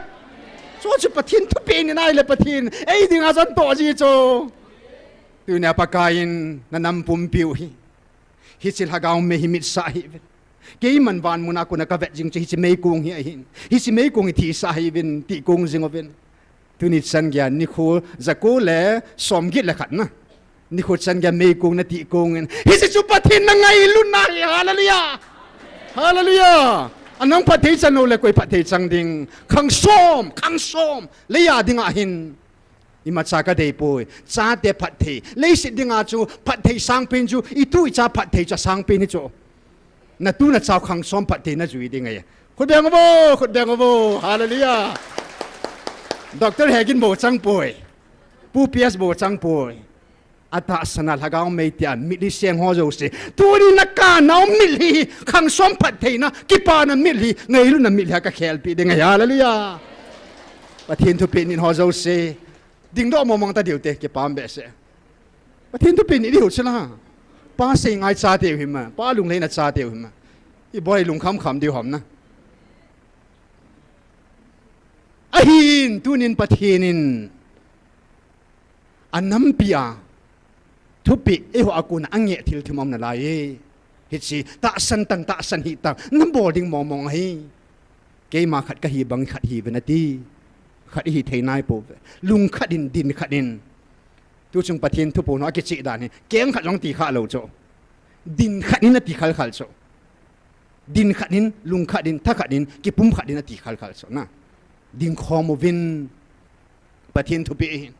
so chu pathin thu pe ni nai le pathin ei ding a zan to ji cho tu na pakain na nam pum piu hi sil hagaw me hi mit sa hi ke man van muna ko na ka vet jing chi hi mei kung hi si mei kung thi sa hi vin ti kung jing ovin tu ni san gya ni khu zaku le som git le khat na ni khu san gya mei kung na ti kung hi si chu pathin na ngai lu na hallelujah hallelujah anong pathei chan no le koi pathei chang ding khang som le ya ding a hin ima cha ka dei poi cha te pathei le si ding a chu pathei sang pin chu I tu cha pathei cha sang pin ni chu na tu na chao khang som pathei na ju ding ai khut beng bo hallelujah doctor hegin bo chang poi pu ps bo chang poi ata sanal hagaw mei tian mi li siang ho jo se tu ni na ka naw mi li khang som pathei na ki pa na mi li ngai lu na mi li ka khel pi ding ai hallelujah pathin thu pe nin ho jo se ding do mong ta diu te ke pam be se pathin tu pin diu chla pa se ngai cha te hi ma pa lung le na cha te hi ma I boy lung kham diu hom na a hin tu nin pathinin anam pia thu pi e ho akun ange thil thimom na lai hi chi ta san hi ta nam boarding mong hi ke ma khat ka hi bang khat hi benati khát hi thấy nai po lung khát din khát in tu chung pathin thu po no ke chi dan he keng khat long ti kha lo cho din khat in ti khal khal cho din khat in lung khat in tha khat in ki pum khat in ti khal khal cho na ding khom vin pathin thu pe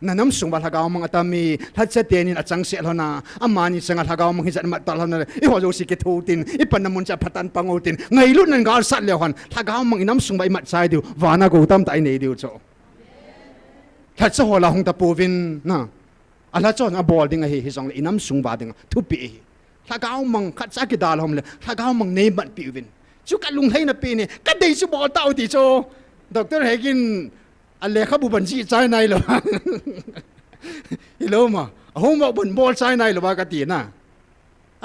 na nam sung ba thagaw mang atami that cha te nin achang se lona amani changa thagaw mang hizat ma tal hona I ho jo si ke thutin I pan namun cha phatan pangotin ngai lu nan gar sat le hon thagaw mang inam sung ba I mat chai diu wana go tam tai nei diu cho that cha hola hong ta povin na ala cho na bol ding hi song le inam sung ba ding thu pi thagaw mang khat cha ki dal hom le thagaw mang nei mat pi vin chu ka lung hai na pi ni ka dei chu bol tau ti cho doctor hegin alle khabu ban ji chai nai lo hello ma hom ba bun bol chai nai lo ba ka ti na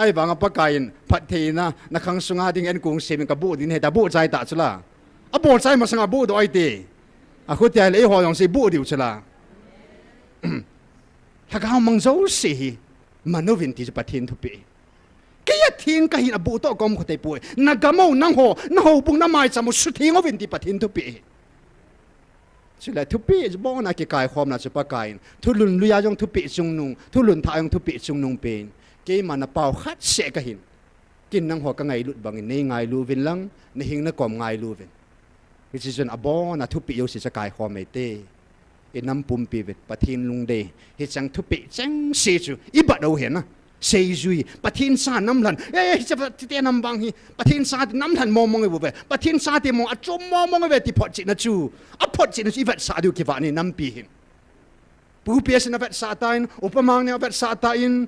ai bang pa kain phat the na khang sunga ding en kung sem ka bu din he da bu chai ta chula a bol chai ma sanga bu do ai ti a khu ti le ho yong se bu diu chula ha ga mang zo se manovin ti pathin thu pe ke ya thing ka hin a bu to kom khotai poi na gamo nang ho na ho pung na mai chamu su thing ovin ti pathin thu pe chila thu pi bo na ke kai khom na chupa kain thu lun luya jong thu pi chung nung thu lun tha jong thu pi chung nung pen ke mana pau khat se ka hin kin nang ho ka ngai lut bang nei ngai lu vin lang ne hing na kom ngai lu vin which is an abo na thu pi yo si cha kai khom me te inam pum pi vet pathin lung de hi chang thu pi chang se chu I ba do hen na sei zui pathin sa nam lan cha te nam bang hi pathin sa nam lan mong e bu ve pathin sa te mong a chom mong ve ti phot chi na chu a phot chi na chi vet sa du ki va ni nam pi hin pu pi na vet sa tain upamang ne vet sa tain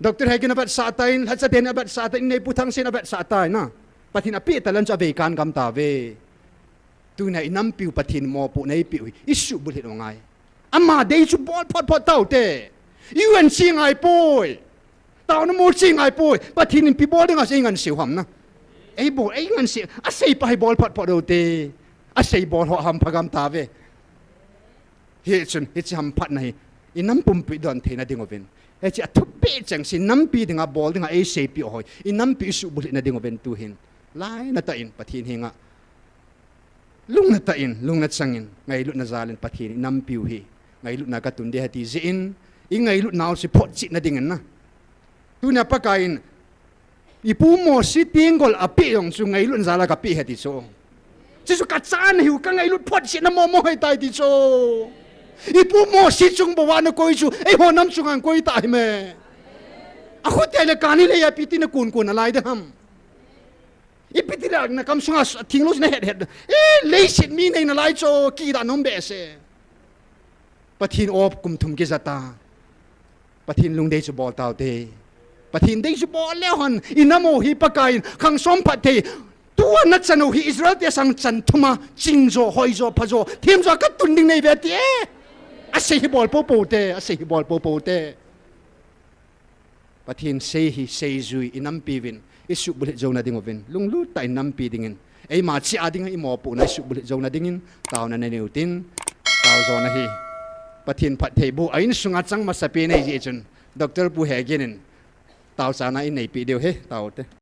doctor hegin vet sa tain ha cha den vet sa tain nei pu thang sin vet sa tain na pathin a pi talan cha ve kan gam ta ve tu na nam pi pathin mo pu nei pi isu bu hi ngai ama dei chu bol phot tau te UN sing ai poi tao nó mua chi ngay poi pathin in pi bol ding a sei ngan siu ham na ei bol ei ngan si a sei pa bol phot do te a sei bol ho ham phagam ta ve he chun he chi ham phat nai in nam pum pi don the na ding oven e chi a thu pe chang si nam pi ding a bol ding a ei sei pi hoi in nam pi su bul na ding oven tu hin lai na ta in pathin hinga lung na ta in lung na changin ngai lu na zalin pathin nam pi hi ngai lu na ka tun de hati zin I ngai lu naw si phot chi na ding na tu na pakain ipu mo si tingol api yong su ngai lun zala ka pi heti so chi su ka chan hiu ka ngai lut phot si na mo hai tai ti so ipu mo si chung bo wa na koi chu ei ho nam chung an koi tai me a khu te le kani le ya pi ti na kun na lai de ham I pi ti la na kam sunga thing lu na het le sit mi nei na lai cho ki da nom be se pathin op kum thum ki zata pathin lung dei chu bol tau te pathin dei chu bol le hon inamo hi pakain khang som pathe tua na chanu hi Israel te sang chan thuma chingzo hoizo phazo thim zo ka tun ding nei ve ti a sei hi bol po te a sei hi bol po te pathin sei hi sei zui inam pi vin isu bulit zo na ding ovin lung lu tai nam pi dingin ei ma chi ading i mo pu na isu bulit zo na dingin taw na neutin taw zo na hi pathin phat thei bu ain sunga chang ma sapi nei ji chun doctor pu he genin taw sa na in nei pi deu he taw te